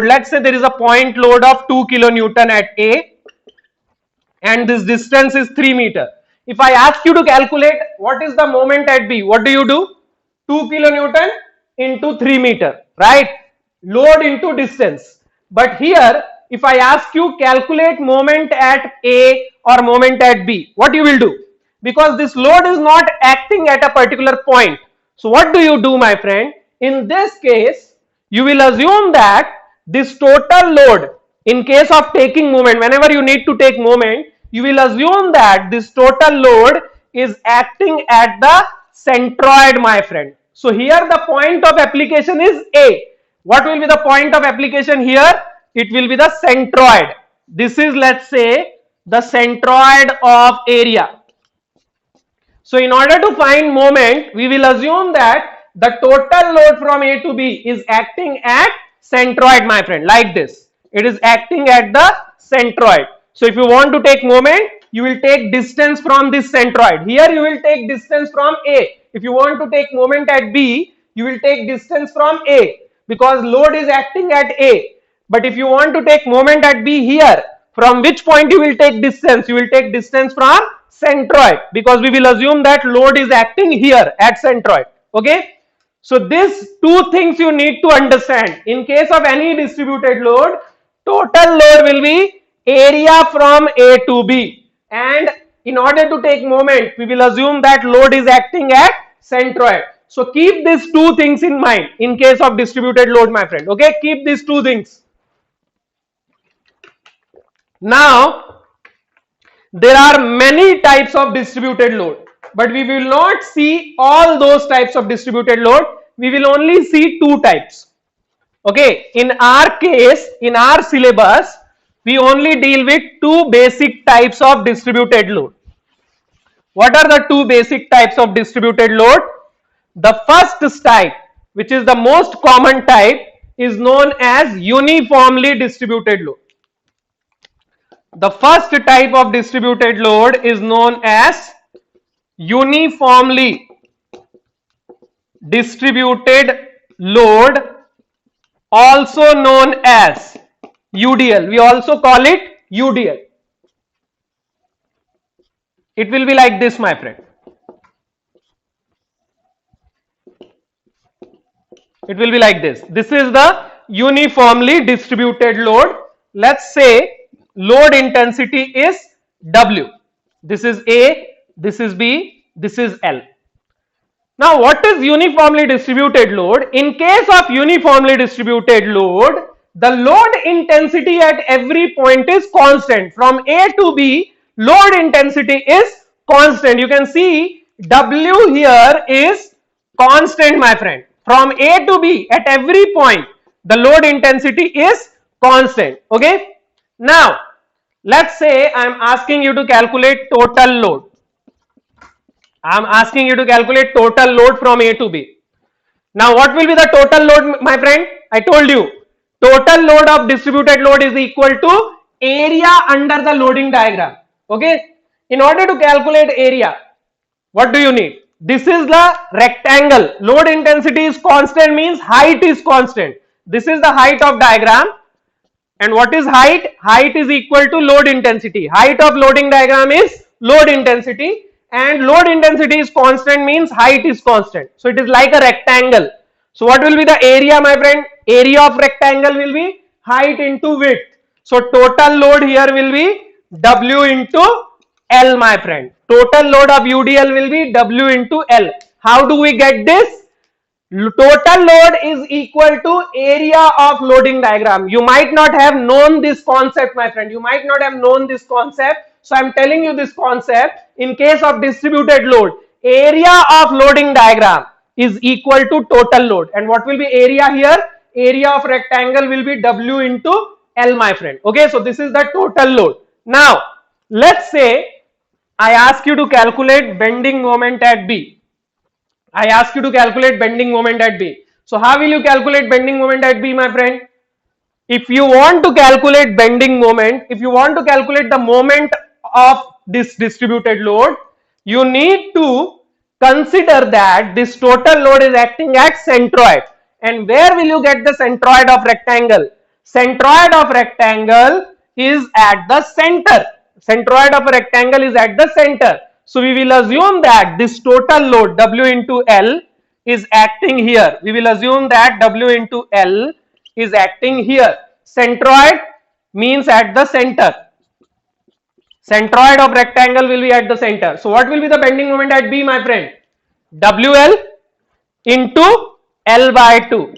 let's say there is a point load of 2 kilonewton at A and this distance is 3 meter. If I ask you to calculate what is the moment at B, what do you do? 2 kilonewton into 3 meter, right? Load into distance. But here, if I ask you calculate moment at A or moment at B, what you will do? Because this load is not acting at a particular point. So what do you do, my friend? In this case, you will assume that this total load, in case of taking moment, whenever you need to take moment, you will assume that this total load is acting at the centroid, my friend. So here the point of application is A. What will be the point of application here? It will be the centroid. This is, let's say, the centroid of area. So in order to find moment, we will assume that the total load from A to B is acting at centroid, my friend, like this. It is acting at the centroid. So if you want to take moment, you will take distance from this centroid. Here you will take distance from A. If you want to take moment at B, you will take distance from A because load is acting at A. But if you want to take moment at B here, from which point you will take distance? You will take distance from centroid because we will assume that load is acting here at centroid. Okay. So these two things you need to understand. In case of any distributed load, total load will be area from A to B, and in order to take moment, we will assume that load is acting at centroid. So keep these two things in mind in case of distributed load, my friend. Okay, keep these two things. Now, there are many types of distributed load, but we will not see all those types of distributed load. We will only see two types. Okay, in our case, in our syllabus, we only deal with two basic types of distributed load. What are the two basic types of distributed load? The first type, which is the most common type, is known as uniformly distributed load. The first type of distributed load is known as uniformly distributed load, also known as UDL. We also call it UDL. It will be like this, my friend. It will be like this. This is the uniformly distributed load. Let's say load intensity is W. This is A, this is B, this is L. Now, what is uniformly distributed load? In case of uniformly distributed load, the load intensity at every point is constant. From A to B, load intensity is constant. You can see W here is constant, my friend. From A to B, at every point, the load intensity is constant. Okay. Now, let's say I am asking you to calculate total load. I am asking you to calculate total load from A to B. Now, what will be the total load, my friend? I told you, total load of distributed load is equal to area under the loading diagram. Okay. In order to calculate area, what do you need? This is the rectangle. Load intensity is constant means height is constant. This is the height of diagram. And what is height? Height is equal to load intensity. Height of loading diagram is load intensity, and load intensity is constant means height is constant. So it is like a rectangle. So what will be the area, my friend? Area of rectangle will be height into width. So total load here will be W into L, my friend. Total load of UDL will be W into L. How do we get this? Total load is equal to area of loading diagram. You might not have known this concept, my friend. You might not have known this concept. So I am telling you this concept. In case of distributed load, area of loading diagram is equal to total load. And what will be area here? Area of rectangle will be W into L, my friend. Okay, so this is the total load. Now, let's say I ask you to calculate bending moment at B. I ask you to calculate bending moment at B. So how will you calculate bending moment at B, my friend? If you want to calculate bending moment, if you want to calculate the moment of this distributed load, you need to consider that this total load is acting at centroid. And where will you get the centroid of rectangle? Centroid of rectangle is at the center. Centroid of a rectangle is at the center. So we will assume that this total load W into L is acting here. We will assume that W into L is acting here. Centroid means at the center. Centroid of rectangle will be at the center. So what will be the bending moment at B, my friend? WL into L by 2.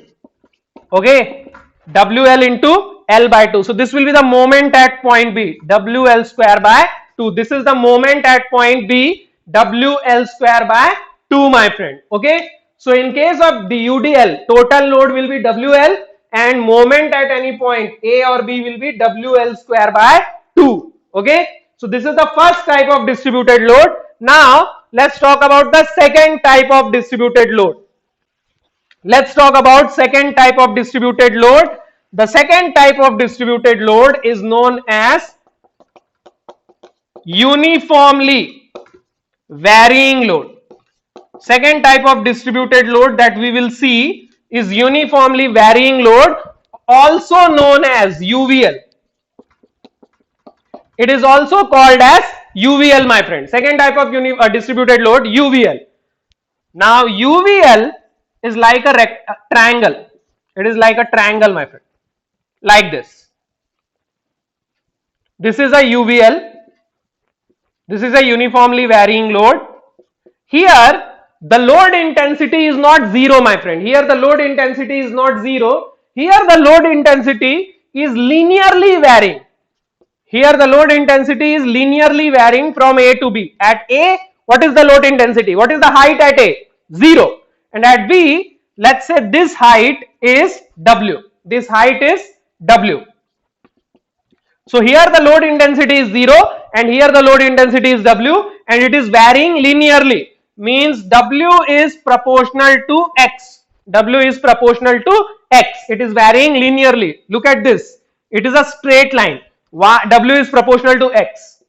Okay. WL into L by 2. So this will be the moment at point B. WL square by 2. This is the moment at point B. WL square by 2, my friend. Okay. So in case of the UDL, total load will be WL and moment at any point A or B will be WL square by 2. Okay. So this is the first type of distributed load. Now let's talk about the second type of distributed load. Let's talk about second type of distributed load. The second type of distributed load is known as uniformly varying load. Second type of distributed load that we will see is uniformly varying load, also known as UVL. It is also called as UVL, my friend. Second type of distributed load, UVL. Now UVL is like a triangle. It is like a triangle, my friend, like this. This is a UVL. This is a uniformly varying load. Here the load intensity is not zero, my friend. Here the load intensity is not zero. Here the load intensity is linearly varying. Here the load intensity is linearly varying from A to B. At A, what is the load intensity? What is the height at A? 0. And at B, let's say this height is W. This height is W. So here the load intensity is 0 and here the load intensity is W and it is varying linearly. Means W is proportional to X. W is proportional to X. It is varying linearly. Look at this. It is a straight line. W is proportional to X.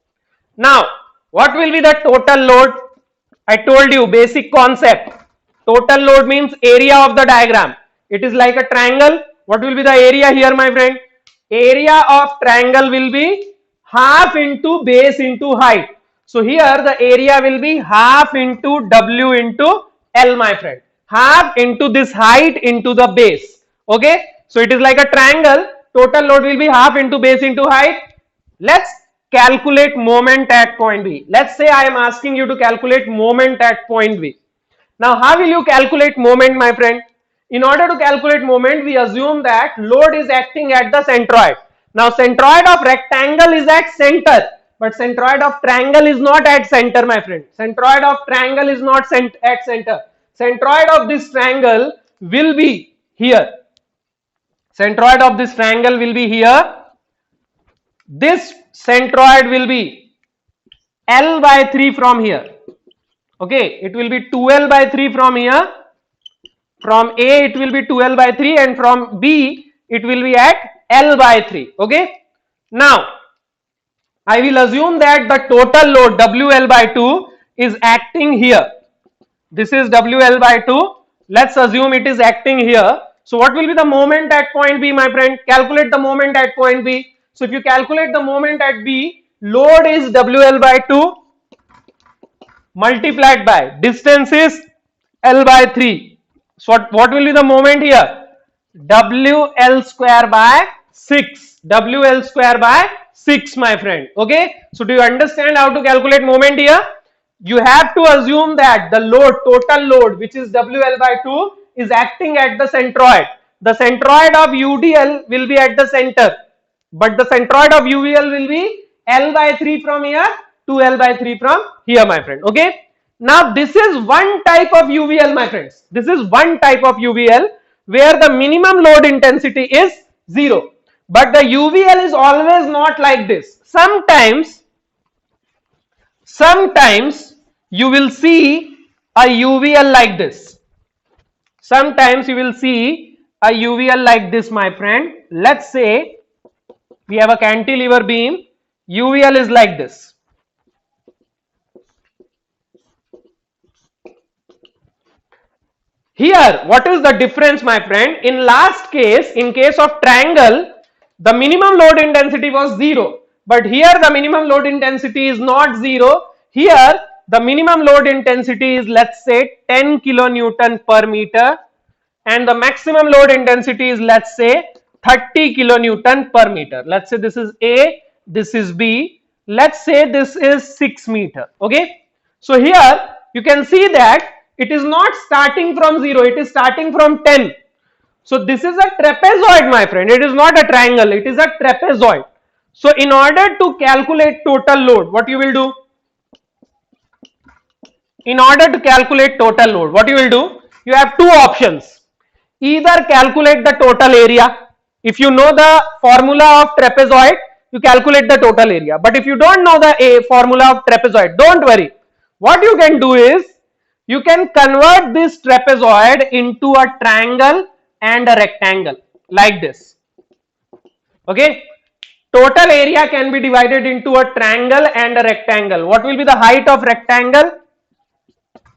Now, what will be the total load? I told you basic concept. Total load means area of the diagram. It is like a triangle. What will be the area here, my friend? Area of triangle will be half into base into height. So here the area will be half into W into L, my friend. Half into this height into the base. Okay. So it is like a triangle. Total load will be half into base into height. Let's calculate moment at point B. Let's say I am asking you to calculate moment at point B. Now how will you calculate moment, my friend? In order to calculate moment, we assume that load is acting at the centroid. Now centroid of rectangle is at center, but centroid of triangle is not at center, my friend. Centroid of triangle is not at center. Centroid of this triangle will be here. Centroid of this triangle will be here. This centroid will be L by 3 from here. Okay, it will be 2L by 3 from here. From A it will be 2L by 3 and from B it will be at L by 3. Okay. Now I will assume that the total load WL by 2 is acting here. This is WL by 2. Let's assume it is acting here. So what will be the moment at point B, my friend? Calculate the moment at point B. So if you calculate the moment at B, load is WL by 2 multiplied by distance is L by 3. So what will be the moment here? WL square by 6. WL square by 6, my friend. Okay. So do you understand how to calculate moment here? You have to assume that the load, total load, which is WL by 2, is acting at the centroid. The centroid of UDL will be at the center, but the centroid of UVL will be L by 3 from here to L by 3 from here, my friend. Okay. Now this is one type of UVL, my friends. This is one type of UVL where the minimum load intensity is 0. But the UVL is always not like this. Sometimes you will see a UVL like this. Sometimes you will see a UVL like this, my friend. Let's say we have a cantilever beam. UVL is like this. Here, what is the difference, my friend? In last case, in case of triangle, the minimum load intensity was 0. But here the minimum load intensity is not 0. Here the minimum load intensity is, let's say, 10 kilonewton per meter and the maximum load intensity is, let's say, 30 kilonewton per meter. Let's say this is A, this is B. Let's say this is 6 meter. Okay. So here you can see that it is not starting from 0, it is starting from 10. So this is a trapezoid, my friend. It is not a triangle, it is a trapezoid. So in order to calculate total load, what you will do? In order to calculate total load, what you will do? you have two options. Either calculate the total area. If you know the formula of trapezoid, you calculate the total area. But if you don't know the formula of trapezoid, don't worry. What you can do is, you can convert this trapezoid into a triangle and a rectangle like this. Okay. Total area can be divided into a triangle and a rectangle. What will be the height of rectangle?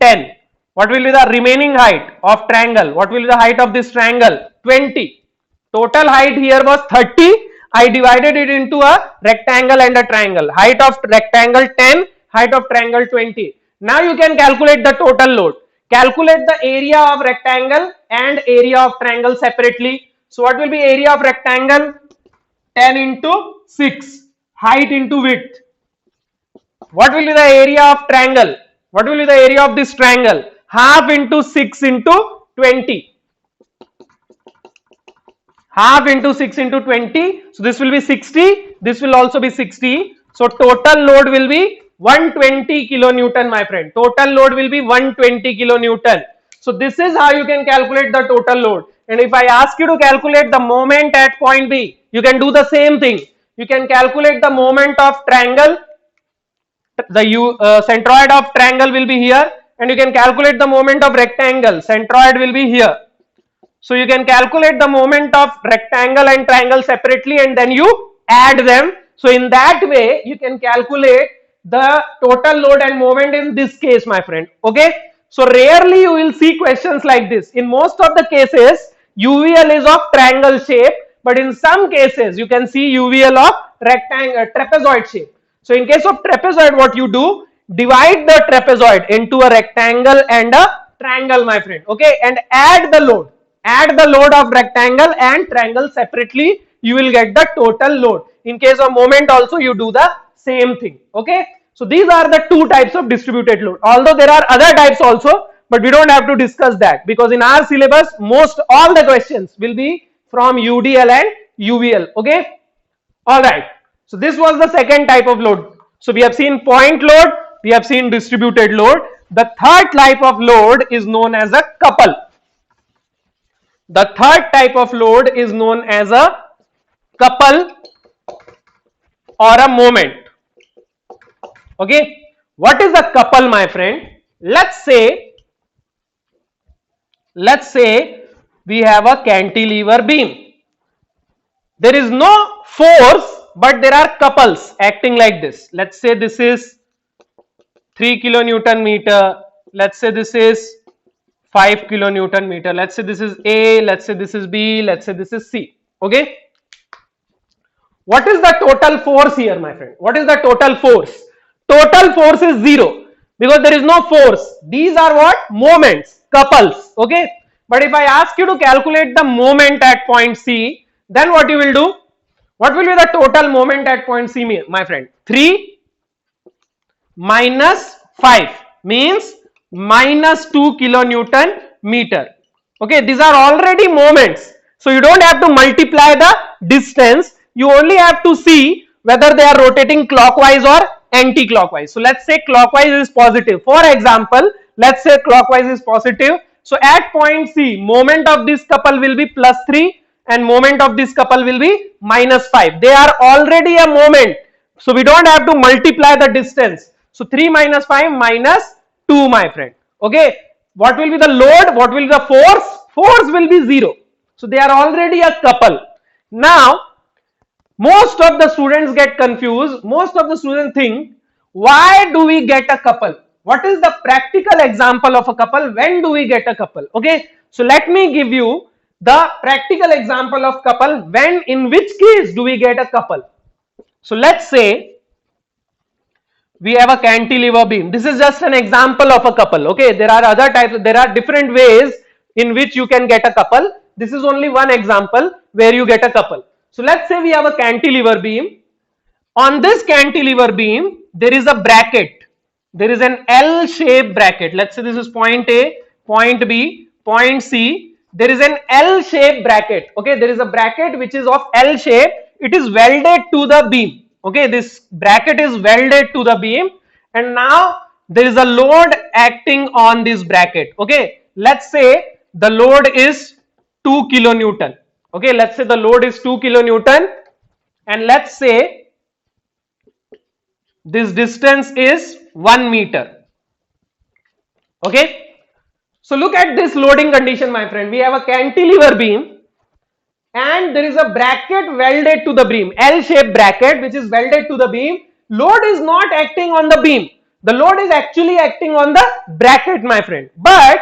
10. What will be the remaining height of triangle? What will be the height of this triangle? 20. Total height here was 30. I divided it into a rectangle and a triangle. Height of rectangle 10, height of triangle 20. Now you can calculate the total load. Calculate the area of rectangle and area of triangle separately. So what will be area of rectangle? 10 into 6, height into width. What will be the area of triangle? What will be the area of this triangle? Half into 6 into 20. Half into 6 into 20. So this will be 60. This will also be 60. So total load will be 120 kilonewton, my friend. Total load will be 120 kilonewton. So this is how you can calculate the total load. And if I ask you to calculate the moment at point B, you can do the same thing. You can calculate the moment of triangle. The centroid of triangle will be here, and you can calculate the moment of rectangle. Centroid will be here. So you can calculate the moment of rectangle and triangle separately, and then you add them. So in that way, you can calculate the total load and moment in this case, my friend. Okay. So rarely you will see questions like this. In most of the cases, UVL is of triangle shape, but in some cases you can see UVL of rectangle, trapezoid shape. So in case of trapezoid, what you do, divide the trapezoid into a rectangle and a triangle, my friend. Okay, and add the load. Add the load of rectangle and triangle separately. You will get the total load. In case of moment also, you do the same thing. Okay. So these are the two types of distributed load. Although there are other types also, but we don't have to discuss that, because in our syllabus, all the questions will be from UDL and UVL. Okay. All right. So this was the second type of load. So we have seen point load, we have seen distributed load. The third type of load is known as a couple. The third type of load is known as a couple or a moment. Okay. What is a couple, my friend? Let's say we have a cantilever beam. There is no force, but there are couples acting like this. Let's say this is 3 kilonewton meter. Let's say this is 5 kilonewton meter. Let's say this is A. Let's say this is B. Let's say this is C. Okay. What is the total force here, my friend? What is the total force? Total force is 0, because there is no force. These are what? Moments, couples. Okay. But if I ask you to calculate the moment at point C, then what you will do? What will be the total moment at point C, my friend? 3 minus 5 means minus 2 kilonewton meter. Okay, these are already moments. So you don't have to multiply the distance. You only have to see whether they are rotating clockwise or anti-clockwise. So let's say clockwise is positive. For example, let's say clockwise is positive. So at point C, moment of this couple will be plus 3 and moment of this couple will be minus 5. They are already a moment. So we don't have to multiply the distance. So 3 minus 5 minus 2, my friend. Okay. What will be the load? What will be the force? Force will be 0. So they are already a couple. Now, most of the students get confused. Most of the students think, why do we get a couple? What is the practical example of a couple? When do we get a couple? Okay. So let me give you the practical example of couple. When, in which case do we get a couple? So let's say we have a cantilever beam. This is just an example of a couple. Okay. There are other types. There are different ways in which you can get a couple. This is only one example where you get a couple. So let's say we have a cantilever beam. On this cantilever beam, there is a bracket. There is an L-shaped bracket. Let's say this is point A, point B, point C. There is an L-shaped bracket. Okay, there is a bracket which is of L shape. It is welded to the beam. Okay, this bracket is welded to the beam, and now there is a load acting on this bracket. Okay, let's say the load is 2 kilonewton. Okay, let's say the load is 2 kilonewton, and let's say this distance is 1 meter. Okay, so look at this loading condition, my friend. We have a cantilever beam and there is a bracket welded to the beam, L-shaped bracket which is welded to the beam. Load is not acting on the beam. The load is actually acting on the bracket, my friend. But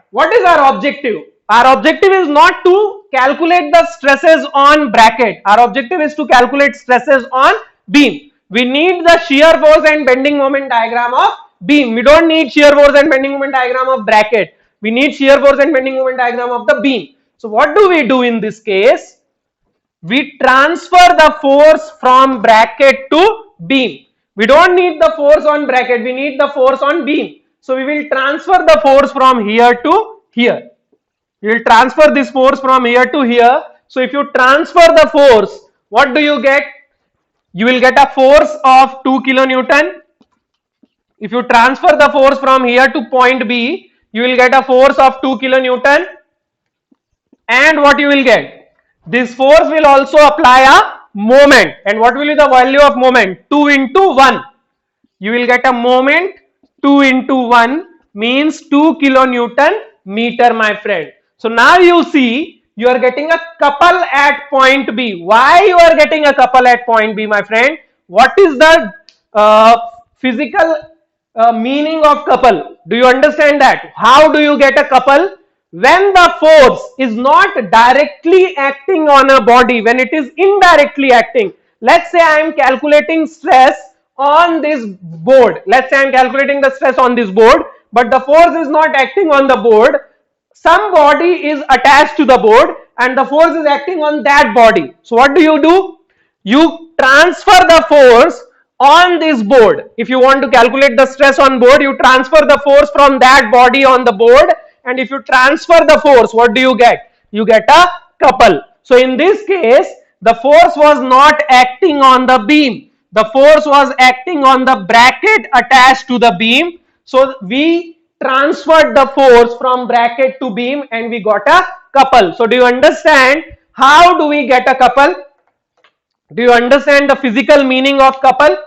what is our objective? Our objective is not to calculate the stresses on bracket. Our objective is to calculate stresses on beam. We need the shear force and bending moment diagram of beam. We don't need shear force and bending moment diagram of bracket. We need shear force and bending moment diagram of the beam. So what do we do in this case? We transfer the force from bracket to beam. We don't need the force on bracket, we need the force on beam. So we will transfer the force from here to here. We will transfer this force from here to here. So if you transfer the force, what do you get? You will get a force of 2 kilonewton. If you transfer the force from here to point B, you will get a force of 2 kilonewton. And what you will get? This force will also apply a moment. And what will be the value of moment? 2 into 1. You will get a moment 2 into 1 means 2 kilonewton meter, my friend. So now you see you are getting a couple at point B. Why you are getting a couple at point B, my friend? What is the physical meaning of couple? Do you understand that? How do you get a couple? When the force is not directly acting on a body, when it is indirectly acting. Let's say I am calculating stress on this board. Let's say I am calculating the stress on this board, but the force is not acting on the board. Some body is attached to the board and the force is acting on that body. So what do? You transfer the force on this board. If you want to calculate the stress on board, you transfer the force from that body on the board, and if you transfer the force, what do you get? You get a couple. So in this case, the force was not acting on the beam. The force was acting on the bracket attached to the beam. So we transferred the force from bracket to beam and we got a couple. So do you understand how do we get a couple? Do you understand the physical meaning of couple?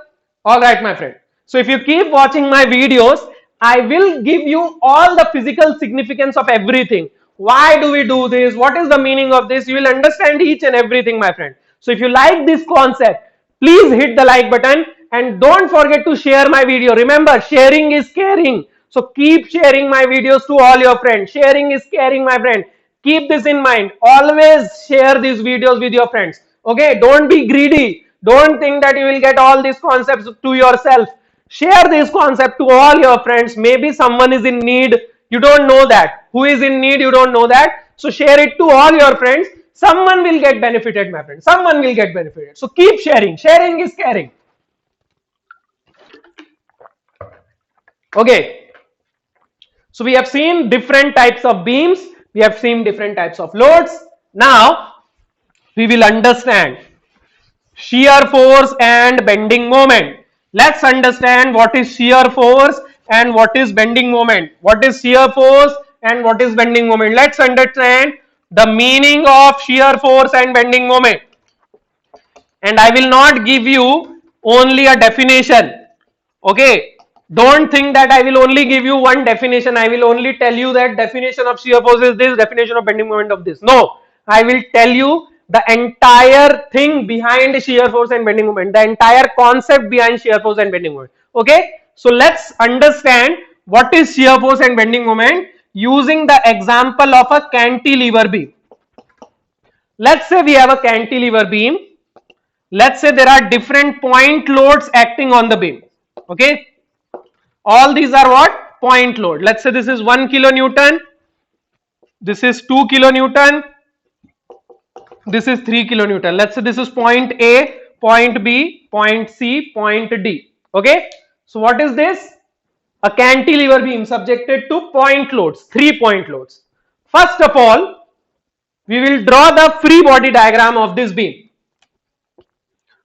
Alright, my friend. So if you keep watching my videos, I will give you all the physical significance of everything. Why do we do this? What is the meaning of this? You will understand each and everything, my friend. So if you like this concept, please hit the like button and don't forget to share my video. Remember, sharing is caring. So keep sharing my videos to all your friends. Sharing is caring, my friend. Keep this in mind. Always share these videos with your friends. Okay, don't be greedy. Don't think that you will get all these concepts to yourself. Share this concept to all your friends. Maybe someone is in need. You don't know that. Who is in need? You don't know that. So share it to all your friends. Someone will get benefited, my friend. Someone will get benefited. So keep sharing. Sharing is caring. Okay. So we have seen different types of beams. We have seen different types of loads. Now we will understand shear force and bending moment. Let's understand what is shear force and what is bending moment. What is shear force and what is bending moment? Let's understand the meaning of shear force and bending moment. And I will not give you only a definition. Okay, don't think that I will only give you one definition. I will only tell you that definition of shear force is this, definition of bending moment of this. No, I will tell you the entire thing behind shear force and bending moment, the entire concept behind shear force and bending moment. Okay, so let's understand what is shear force and bending moment using the example of a cantilever beam. Let's say we have a cantilever beam. Let's say there are different point loads acting on the beam. Okay, all these are what? Point load. Let's say this is 1 kilonewton, this is 2 kilonewton, this is 3 kilonewton. Let's say this is point A, point B, point C, point D. Okay, so what is this? A cantilever beam subjected to point loads, 3 point loads. First of all, we will draw the free body diagram of this beam.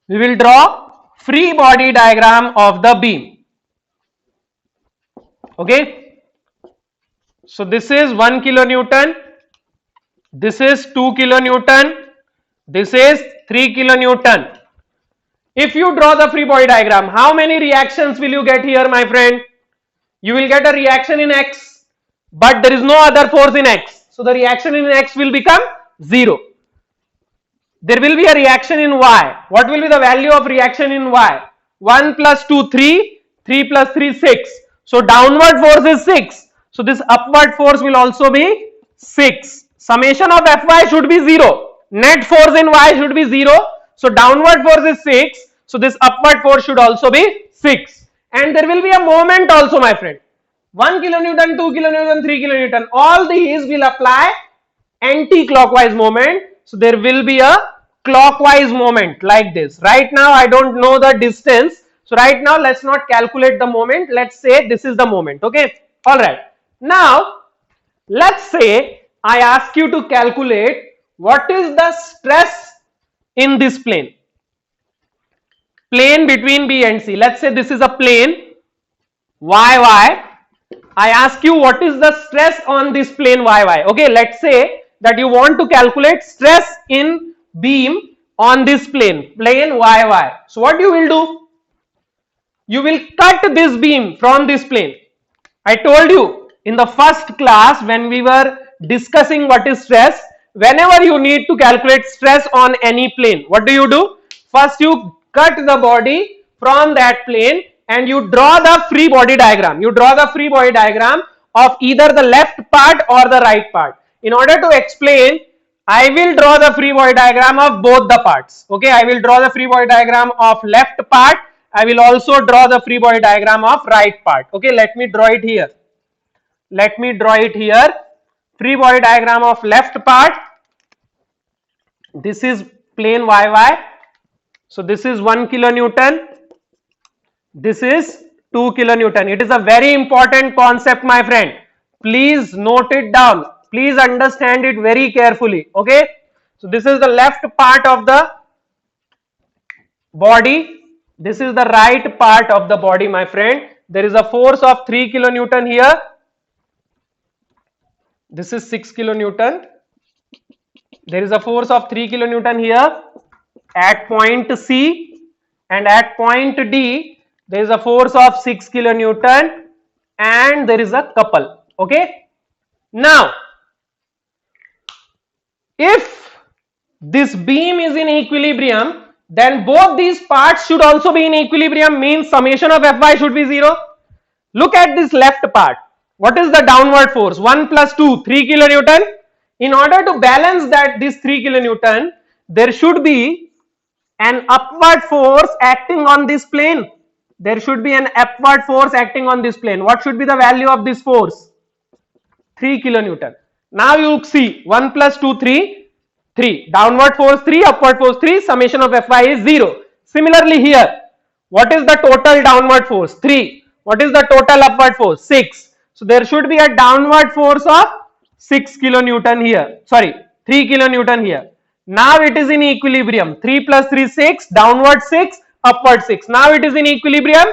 We will draw free body diagram of the beam. Okay, So this is 1 kilonewton, this is 2 kilonewton, this is 3 kilonewton. If you draw the free body diagram, how many reactions will you get here, my friend? You will get a reaction in X, but there is no other force in X. So the reaction in X will become 0. There will be a reaction in Y. What will be the value of reaction in Y? 1 plus 2, 3, 3 plus 3, 6. So downward force is 6. So this upward force will also be 6. Summation of Fy should be 0. Net force in Y should be 0. So downward force is 6. So this upward force should also be 6. And there will be a moment also, my friend. 1 kilonewton, 2 kilonewton, 3 kilonewton. All these will apply anti-clockwise moment. So there will be a clockwise moment like this. Right now I don't know the distance. So right now let's not calculate the moment. Let's say this is the moment. Okay. All right. Now let's say I ask you to calculate what is the stress in this plane. Plane between B and C. Let's say this is a plane YY. I ask you what is the stress on this plane YY. Okay, let's say that you want to calculate stress in beam on this plane YY. So what you will do? You will cut this beam from this plane. I told you in the first class when we were discussing what is stress, whenever you need to calculate stress on any plane, what do? First you cut the body from that plane and you draw the free body diagram. You draw the free body diagram of either the left part or the right part. In order to explain, I will draw the free body diagram of both the parts. Okay, I will draw the free body diagram of left part. I will also draw the free body diagram of right part. Okay, let me draw it here. Let me draw it here. Free body diagram of left part. This is plane YY. So this is 1 kilonewton. This is 2 kilonewton. It is a very important concept, my friend. Please note it down. Please understand it very carefully. Okay. So this is the left part of the body. This is the right part of the body, my friend. There is a force of 3 kilonewton here. This is 6 kilonewton. There is a force of 3 kilonewton here at point C, and at point D there is a force of 6 kilonewton and there is a couple. Okay. Now if this beam is in equilibrium, then both these parts should also be in equilibrium, means summation of Fy should be 0. Look at this left part. What is the downward force? 1 plus 2, 3 kilonewton. In order to balance this 3 kilonewton, there should be an upward force acting on this plane. There should be an upward force acting on this plane. What should be the value of this force? 3 kilonewton. Now you see 1 plus 2, 3. 3. Downward force 3, upward force 3, summation of Fy is 0. Similarly here, what is the total downward force? 3. What is the total upward force? 6. So there should be a downward force of 6 kilonewton here. Sorry, 3 kilonewton here. Now it is in equilibrium. 3 plus 3, 6. Downward 6, upward 6. Now it is in equilibrium.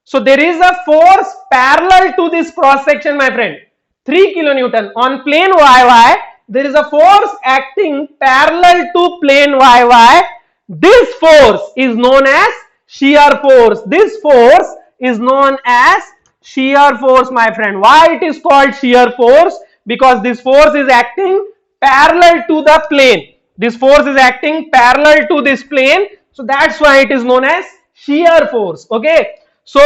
So there is a force parallel to this cross section, my friend. 3 kilonewton on plane YY. There is a force acting parallel to plane YY. This force is known as shear force. This force is known as shear force, my friend. Why it is called shear force? Because this force is acting parallel to the plane. This force is acting parallel to this plane. So that's why it is known as shear force. Okay. So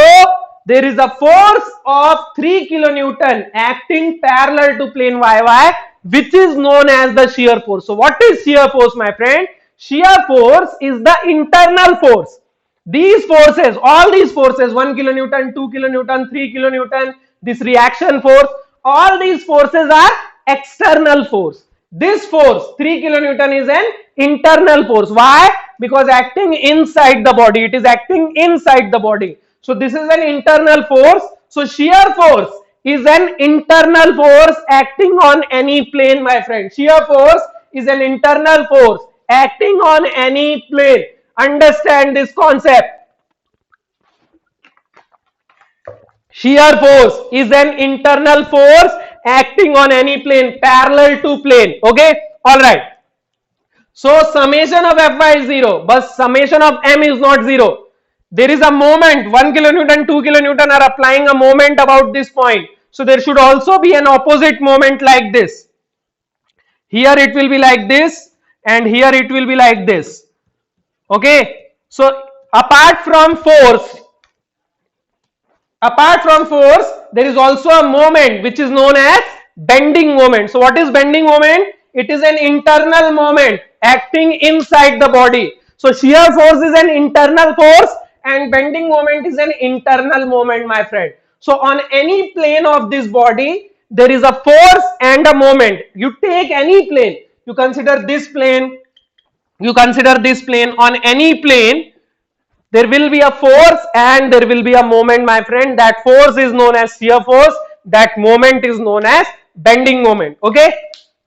there is a force of 3 kilonewton acting parallel to plane YY, which is known as the shear force. So what is shear force, my friend? Shear force is the internal force. These forces, all these forces, 1 kilonewton, 2 kilonewton, 3 kilonewton, this reaction force, all these forces are external force. This force, 3 kilonewton, is an internal force. Why? Because acting inside the body. It is acting inside the body. So this is an internal force. So shear force is an internal force acting on any plane, my friend. Shear force is an internal force acting on any plane. Understand this concept. Shear force is an internal force acting on any plane parallel to plane. Okay, all right. So summation of Fy is 0, but summation of M is not 0. There is a moment, 1 kilonewton, 2 kilonewton are applying a moment about this point. So there should also be an opposite moment like this. Here it will be like this, and here it will be like this. Okay. So apart from force, there is also a moment which is known as bending moment. So what is bending moment? It is an internal moment acting inside the body. So shear force is an internal force and bending moment is an internal moment, my friend. So on any plane of this body, there is a force and a moment. You take any plane, you consider this plane, on any plane, there will be a force and there will be a moment, my friend. That force is known as shear force, that moment is known as bending moment. Okay,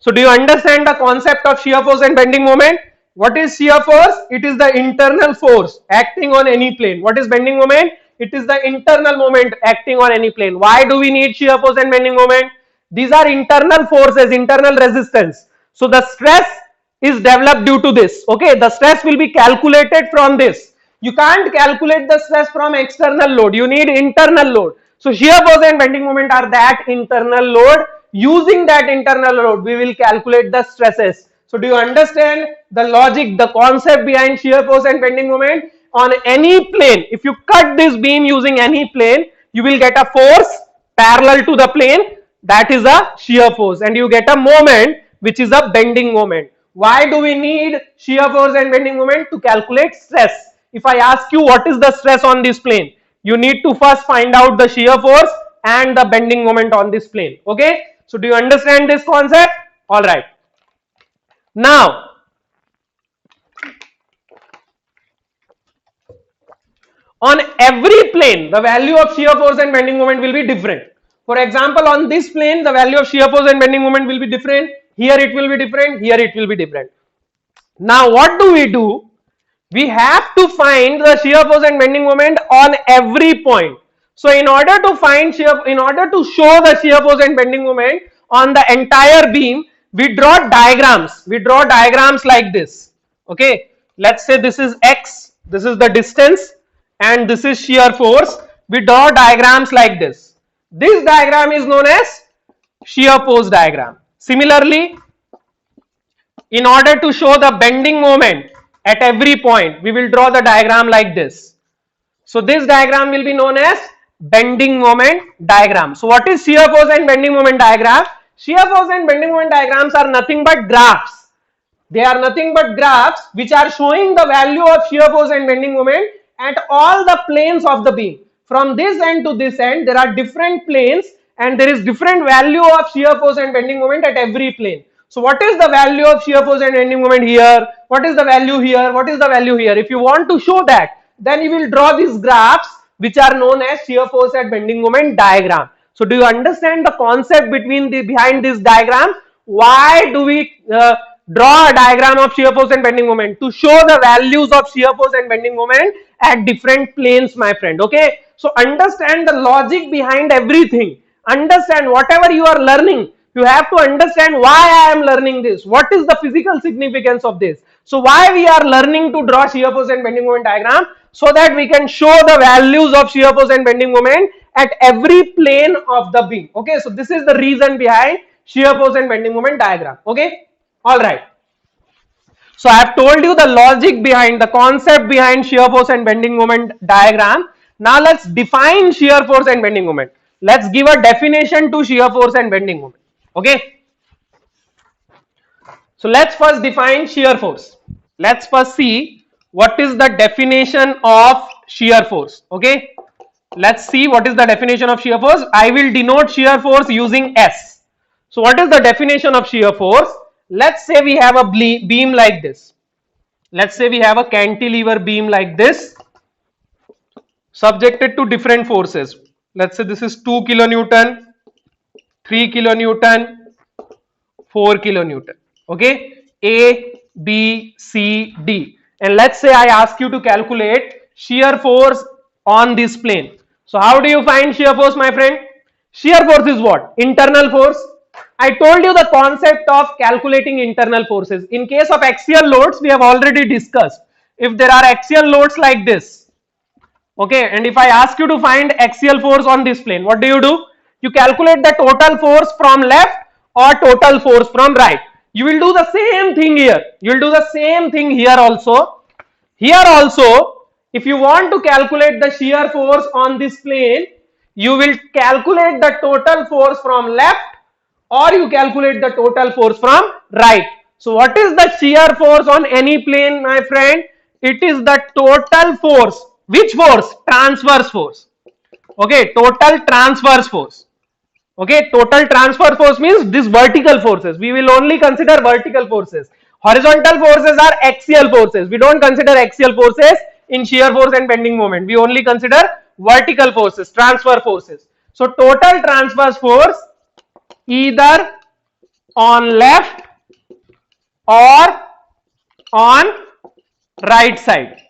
so do you understand the concept of shear force and bending moment? What is shear force? It is the internal force acting on any plane. What is bending moment? It is the internal moment acting on any plane. Why do we need shear force and bending moment? These are internal forces, internal resistance. So the stress is developed due to this. Okay, the stress will be calculated from this. You can't calculate the stress from external load. You need internal load. So shear force and bending moment are that internal load. Using that internal load, we will calculate the stresses. So do you understand the logic, the concept behind shear force and bending moment? On any plane, if you cut this beam using any plane, you will get a force parallel to the plane. That is a shear force, and you get a moment which is a bending moment. Why do we need shear force and bending moment? To calculate stress. If I ask you what is the stress on this plane, you need to first find out the shear force and the bending moment on this plane. Okay, so do you understand this concept? All right. Now, on every plane, the value of shear force and bending moment will be different. For example, on this plane, the value of shear force and bending moment will be different. Here it will be different. Here it will be different. Now, what do? We have to find the shear force and bending moment on every point. So in order to show the shear force and bending moment on the entire beam, we draw diagrams. We draw diagrams like this. Okay, let's say this is X, this is the distance, and this is shear force. We draw diagrams like this. This diagram is known as shear force diagram. Similarly, in order to show the bending moment at every point, we will draw the diagram like this. So this diagram will be known as bending moment diagram. So what is shear force and bending moment diagram? Shear force and bending moment diagrams are nothing but graphs. They are nothing but graphs which are showing the value of shear force and bending moment at all the planes of the beam. From this end to this end, there are different planes and there is different value of shear force and bending moment at every plane. So what is the value of shear force and bending moment here? What is the value here? What is the value here? If you want to show that, then you will draw these graphs which are known as shear force and bending moment diagram. So do you understand the concept behind this diagram? Why do we draw a diagram of shear force and bending moment? To show the values of shear force and bending moment at different planes, my friend. Okay, so understand the logic behind everything. Understand whatever you are learning. You have to understand why I am learning this. What is the physical significance of this? So why we are learning to draw shear force and bending moment diagram? So that we can show the values of shear force and bending moment at every plane of the beam. Okay, so this is the reason behind shear force and bending moment diagram. Okay, all right. So I have told you the logic behind, the concept behind shear force and bending moment diagram. Now let's define shear force and bending moment. Let's give a definition to shear force and bending moment. Okay, so let's first define shear force. Let's first see what is the definition of shear force. Okay, let's see what is the definition of shear force. I will denote shear force using S. So what is the definition of shear force? Let's say we have a beam like this. Let's say we have a cantilever beam like this, subjected to different forces. Let's say this is 2 kilonewton, 3 kilonewton, 4 kilonewton. Okay, A, B, C, D. And let's say I ask you to calculate shear force on this plane. So how do you find shear force, my friend? Shear force is what? Internal force. I told you the concept of calculating internal forces. In case of axial loads, we have already discussed. If there are axial loads like this, okay, and if I ask you to find axial force on this plane, what do? You calculate the total force from left or total force from right. You will do the same thing here. You will do the same thing here also. Here also, if you want to calculate the shear force on this plane, you will calculate the total force from left or you calculate the total force from right. So what is the shear force on any plane, my friend? It is the total force. Which force? Transverse force. Okay, total transverse force. Okay, total transfer force means this vertical forces. We will only consider vertical forces. Horizontal forces are axial forces. We don't consider axial forces in shear force and bending moment. We only consider vertical forces, transfer forces. So total transverse force either on left or on right side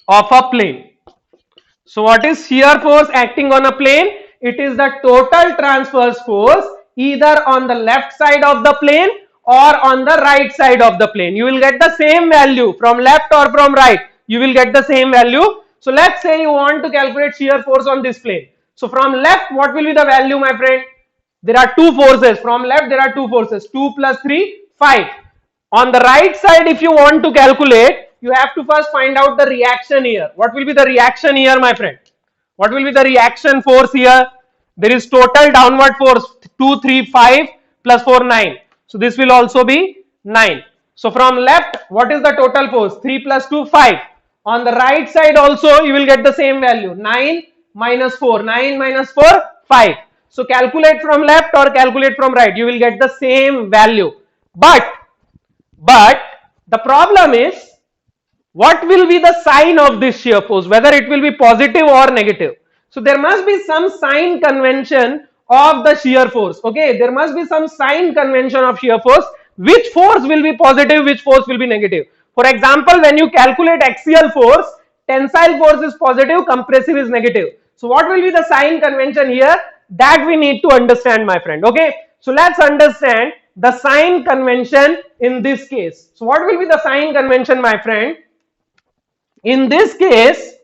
of a plane. So what is shear force acting on a plane? It is the total transverse force either on the left side of the plane or on the right side of the plane. You will get the same value from left or from right. You will get the same value. So let's say you want to calculate shear force on this plane. So from left, what will be the value, my friend? There are two forces. From left, there are two forces. 2 plus 3, 5. On the right side, if you want to calculate, you have to first find out the reaction here. What will be the reaction here, my friend? What will be the reaction force here? There is total downward force 2, 3, 5 plus 4, 9. So this will also be 9. So from left, what is the total force? 3 plus 2, 5. On the right side also, you will get the same value. 9 minus 4. 9 minus 4, 5. So calculate from left or calculate from right. You will get the same value. But the problem is, what will be the sign of this shear force, whether it will be positive or negative? So there must be some sign convention of the shear force. Okay, there must be some sign convention of shear force. Which force will be positive, which force will be negative? For example, when you calculate axial force, tensile force is positive, compressive is negative. So what will be the sign convention here? That we need to understand, my friend. Okay, so let's understand the sign convention in this case. So what will be the sign convention, my friend? In this case,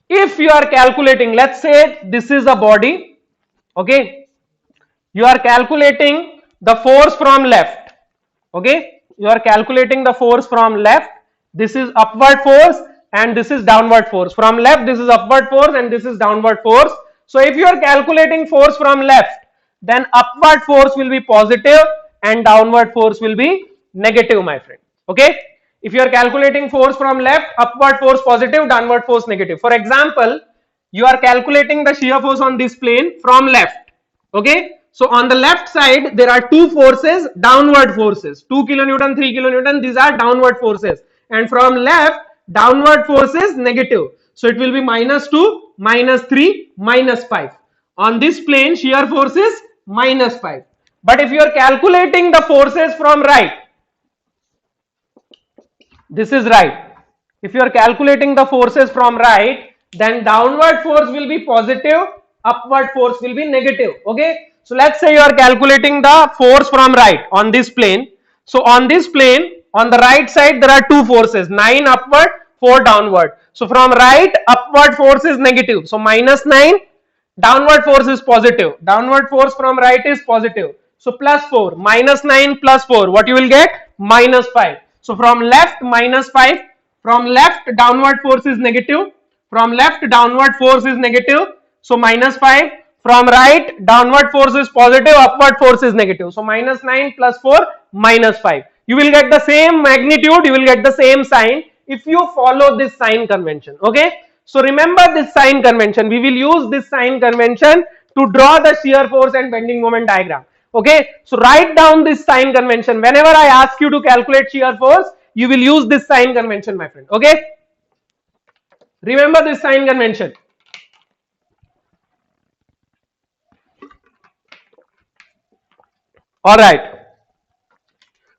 if you are calculating, let's say this is a body, okay, you are calculating the force from left, okay, you are calculating the force from left, this is upward force and this is downward force. From left, this is upward force and this is downward force. So if you are calculating force from left, then upward force will be positive and downward force will be negative, my friend. Okay, if you are calculating force from left, upward force positive, downward force negative. For example, you are calculating the shear force on this plane from left. Okay, so on the left side there are two forces, downward forces, 2 kilonewton, 3 kilonewton. These are downward forces, and from left, downward force is negative. So it will be -2, -3, -5. On this plane, shear force is -5. But if you are calculating the forces from right, this is right. If you are calculating the forces from right, then downward force will be positive, upward force will be negative. Okay, so let's say you are calculating the force from right on this plane. So on this plane, on the right side, there are two forces, 9 upward, 4 downward. So from right, upward force is negative, so -9. Downward force is positive. Downward force from right is positive. So +4, -9 plus 4, what you will get? -5. So from left, -5. From left, downward force is negative. From left, downward force is negative. So -5. From right, downward force is positive, upward force is negative. So -9 plus 4, -5. You will get the same magnitude, you will get the same sign if you follow this sign convention. Okay. So remember this sign convention. We will use this sign convention to draw the shear force and bending moment diagram. Okay. So write down this sign convention. Whenever I ask you to calculate shear force, you will use this sign convention, my friend. Okay. Remember this sign convention. All right.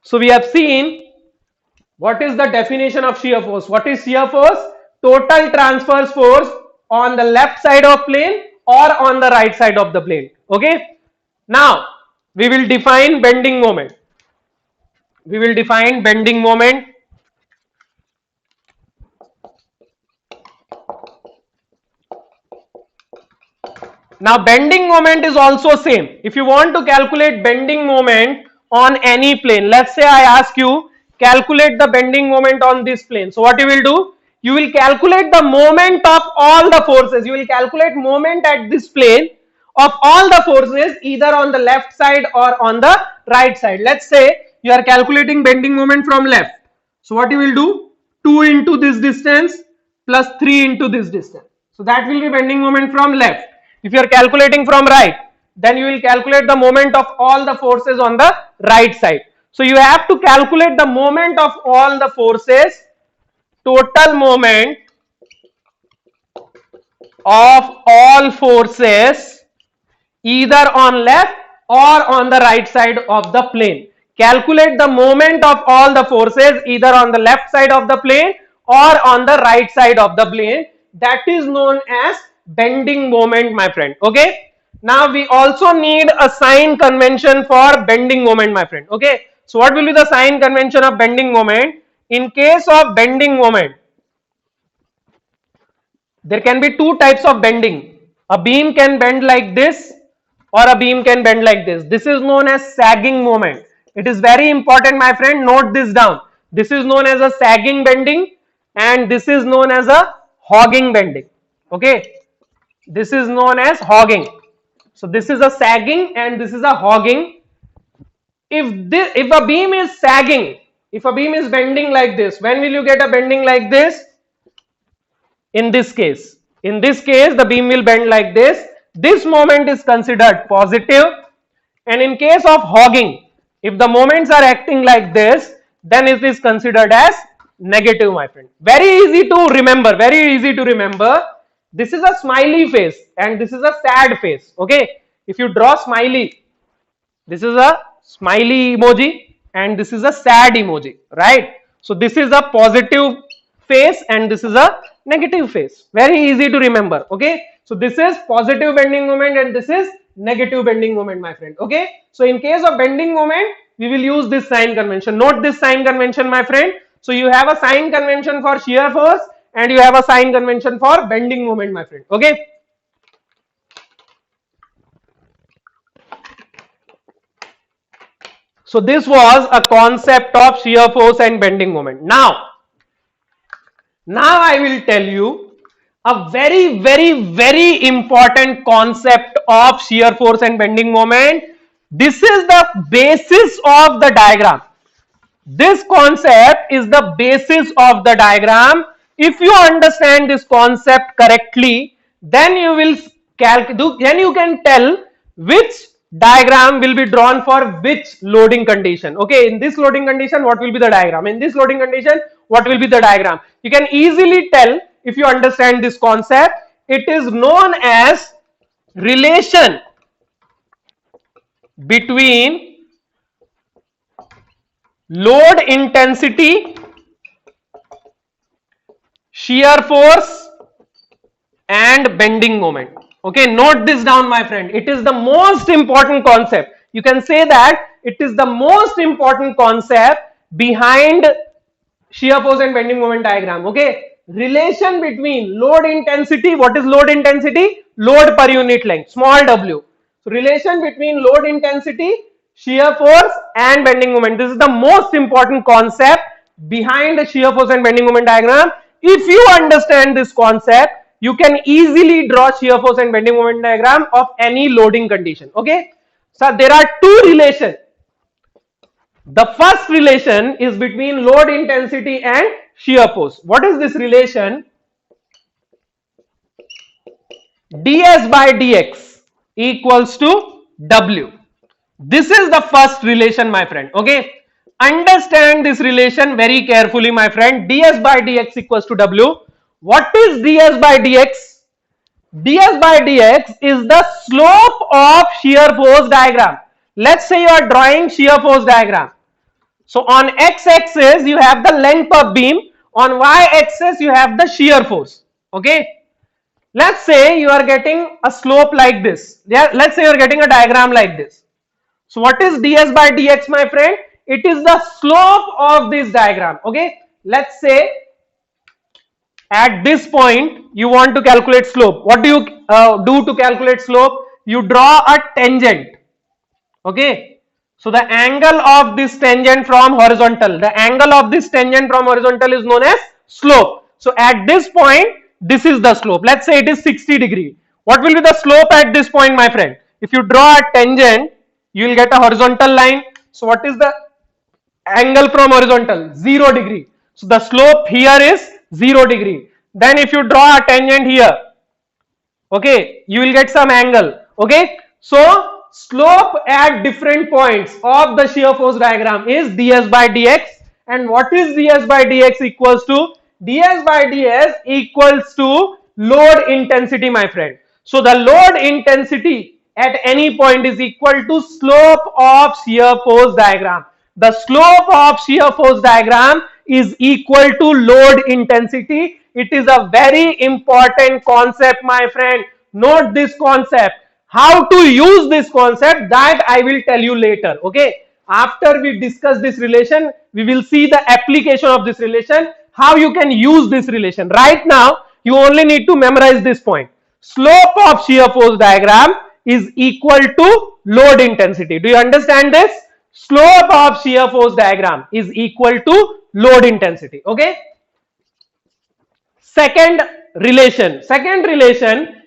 So we have seen what is the definition of shear force. What is shear force? Total transverse force on the left side of plane or on the right side of the plane. Okay. Now we will define bending moment. We will define bending moment. Now bending moment is also same. If you want to calculate bending moment on any plane, let's say I ask you calculate the bending moment on this plane. So what you will do? You will calculate the moment of all the forces. You will calculate moment at this plane of all the forces either on the left side or on the right side. Let's say you are calculating bending moment from left. So what you will do? 2 into this distance plus 3 into this distance. So that will be bending moment from left. If you are calculating from right, then you will calculate the moment of all the forces on the right side. So you have to calculate the moment of all the forces, total moment of all forces either on left or on the right side of the plane. Calculate the moment of all the forces either on the left side of the plane or on the right side of the plane. That is known as bending moment, my friend. Okay. Now we also need a sign convention for bending moment, my friend. Okay. So what will be the sign convention of bending moment? In case of bending moment, there can be two types of bending. A beam can bend like this or a beam can bend like this. This is known as sagging moment. It is very important, my friend. Note this down. This is known as a sagging bending and this is known as a hogging bending. Okay. This is known as hogging. So this is a sagging and this is a hogging. If a beam is sagging, if a beam is bending like this, when will you get a bending like this? In this case the beam will bend like this. This moment is considered positive, and in case of hogging, if the moments are acting like this, then it is considered as negative, my friend. Very easy to remember, very easy to remember. This is a smiley face and this is a sad face. Okay, if you draw smiley, this is a smiley emoji and this is a sad emoji, right? So this is a positive face and this is a negative face. Very easy to remember. Okay, so this is positive bending moment and this is negative bending moment, my friend. Okay, so in case of bending moment, we will use this sign convention. Note this sign convention, my friend. So you have a sign convention for shear force and you have a sign convention for bending moment, my friend. Okay. So this was a concept of shear force and bending moment. Now I will tell you a very important concept of shear force and bending moment. This is the basis of the diagram. This concept is the basis of the diagram. If you understand this concept correctly, then you will then you can tell which diagram will be drawn for which loading condition. Okay, in this loading condition, what will be the diagram? In this loading condition, what will be the diagram? You can easily tell if you understand this concept. It is known as relation between load intensity, shear force and bending moment. Okay, note this down, my friend. It is the most important concept. You can say that it is the most important concept behind shear force and bending moment diagram. Okay, relation between load intensity. What is load intensity? Load per unit length, small w. So relation between load intensity, shear force and bending moment. This is the most important concept behind the shear force and bending moment diagram. If you understand this concept, you can easily draw shear force and bending moment diagram of any loading condition. Okay, so there are two relations. The first relation is between load intensity and shear force. What is this relation? ds by dx equals to w. This is the first relation, my friend. Okay, understand this relation very carefully, my friend. ds by dx equals to w. What is ds by dx? ds by dx is the slope of shear force diagram. Let's say you are drawing shear force diagram. So on x-axis you have the length of beam, on y-axis you have the shear force. Okay, Let's say you are getting a slope like this. Yeah, let's say you are getting a diagram like this. So what is ds by dx, my friend? It is the slope of this diagram. Okay, let's say at this point you want to calculate slope. What do you do to calculate slope? You draw a tangent. Okay, so the angle of this tangent from horizontal, the angle of this tangent from horizontal is known as slope. So at this point, this is the slope. Let's say it is 60 degree. What will be the slope at this point, my friend? If you draw a tangent, you will get a horizontal line. So what is the angle from horizontal? 0 degree. So the slope here is 0 degree. Then if you draw a tangent here, okay, you will get some angle. Okay, so slope at different points of the shear force diagram is ds by dx. And what is ds by dx equals to? Ds by ds equals to load intensity, my friend. So the load intensity at any point is equal to slope of shear force diagram. The slope of shear force diagram is equal to load intensity. It is a very important concept, my friend. Note this concept. How to use this concept, that I will tell you later. Okay, after we discuss this relation, we will see the application of this relation, how you can use this relation. Right now you only need to memorize this point. Slope of shear force diagram is equal to load intensity. Do you understand this? Slope of shear force diagram is equal to load intensity. Okay, second relation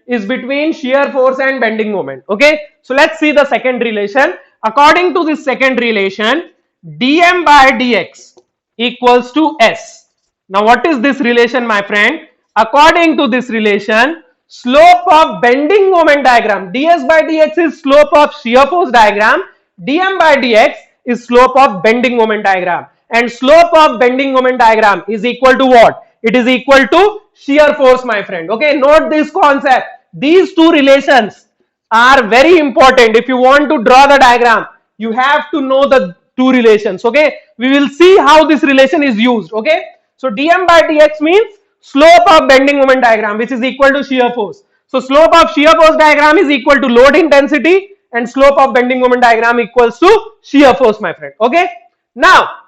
is between shear force and bending moment. Okay, so let's see the second relation. According to this second relation, dm by dx equals to s. Now what is this relation, my friend? According to this relation, slope of bending moment diagram, ds by dx is slope of shear force diagram, dm by dx is slope of bending moment diagram, and slope of bending moment diagram is equal to what? It is equal to shear force, my friend. Okay, note this concept. These two relations are very important. If you want to draw the diagram, you have to know the two relations. Okay, we will see how this relation is used. Okay, so dm by dx means slope of bending moment diagram, which is equal to shear force. So slope of shear force diagram is equal to load intensity, and slope of bending moment diagram equals to shear force, my friend. Okay, now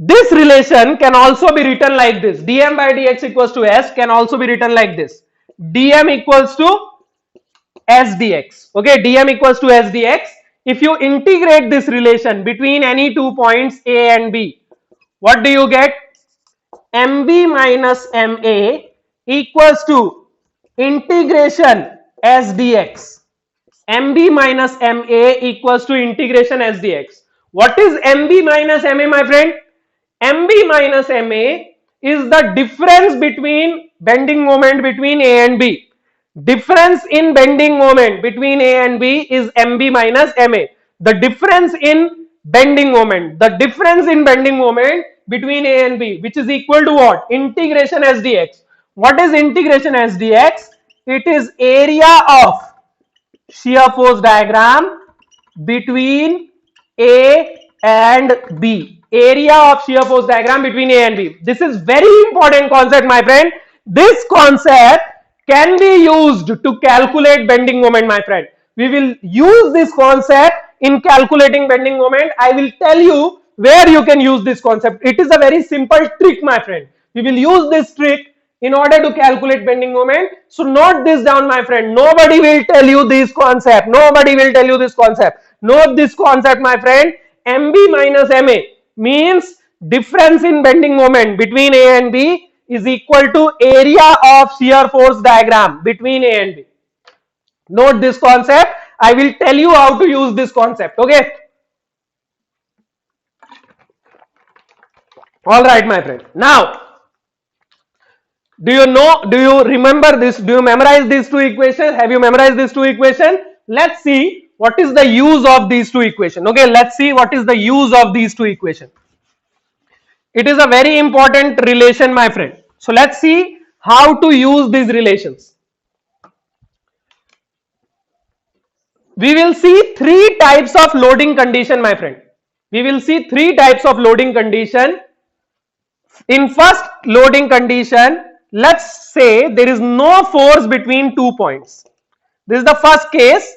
this relation can also be written like this. Dm by dx equals to s can also be written like this. Dm equals to s dx. Okay, dm equals to s dx. If you integrate this relation between any 2 points a and b, what do you get? mb minus ma equals to integration s dx. mb minus ma equals to integration s dx. What is mb minus ma, my friend? mb minus ma is the difference between bending moment between a and b. Difference in bending moment between a and b is mb minus ma. The difference in bending moment, between a and b, which is equal to what? Integration s dx. What is integration s dx? It is area of shear force diagram between a and b. Area of shear force diagram between a and b. This is very important concept, my friend. This concept can be used to calculate bending moment, my friend. We will use this concept in calculating bending moment. I will tell you where you can use this concept. It is a very simple trick, my friend. We will use this trick in order to calculate bending moment. So note this down, my friend. Nobody will tell you this concept. Nobody will tell you this concept. Note this concept, my friend. mb minus ma means difference in bending moment between a and b is equal to area of shear force diagram between a and b. Note this concept. I will tell you how to use this concept. Okay. All right, my friend. Now, do you remember this? Do you memorize these two equations? Have you memorized these two equations? Let's see what is the use of these two equations. Okay, let's see what is the use of these two equations. It is a very important relation, my friend. So let's see how to use these relations. We will see three types of loading condition, my friend. We will see three types of loading condition. In first loading condition, let's say there is no force between 2 points. This is the first case.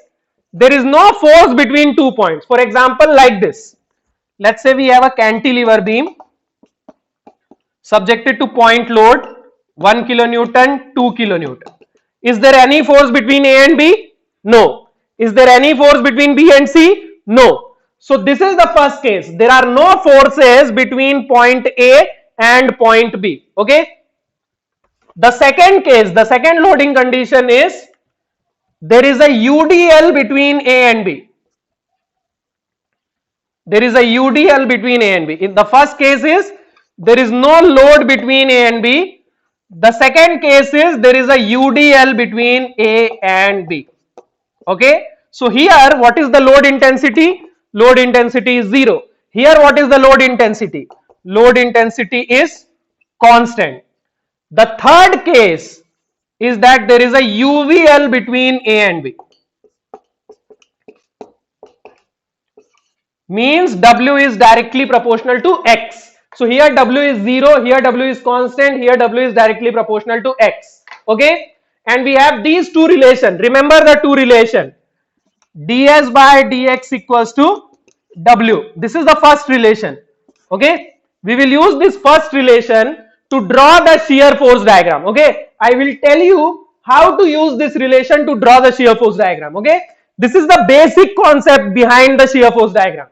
There is no force between 2 points. For example, like this. Let's say we have a cantilever beam subjected to point load 1 kilonewton, 2 kilonewton. Is there any force between A and B? No. Is there any force between B and C? No. So this is the first case. There are no forces between point A and point B. Okay. The second case, the second loading condition is there is a UDL between A and B. There is a UDL between A and B. In the first case is there is no load between A and B. The second case is there is a UDL between A and B. Okay. So here what is the load intensity? Load intensity is 0. Here what is the load intensity? Load intensity is constant. The third case is that there is a UVL between A and B. Means W is directly proportional to X. So here W is 0, here W is constant, here W is directly proportional to X. Okay. And we have these two relations. Remember the two relation. ds by dx equals to W. This is the first relation. Okay. We will use this first relation to draw the shear force diagram. Okay. I will tell you how to use this relation to draw the shear force diagram. Okay. This is the basic concept behind the shear force diagram.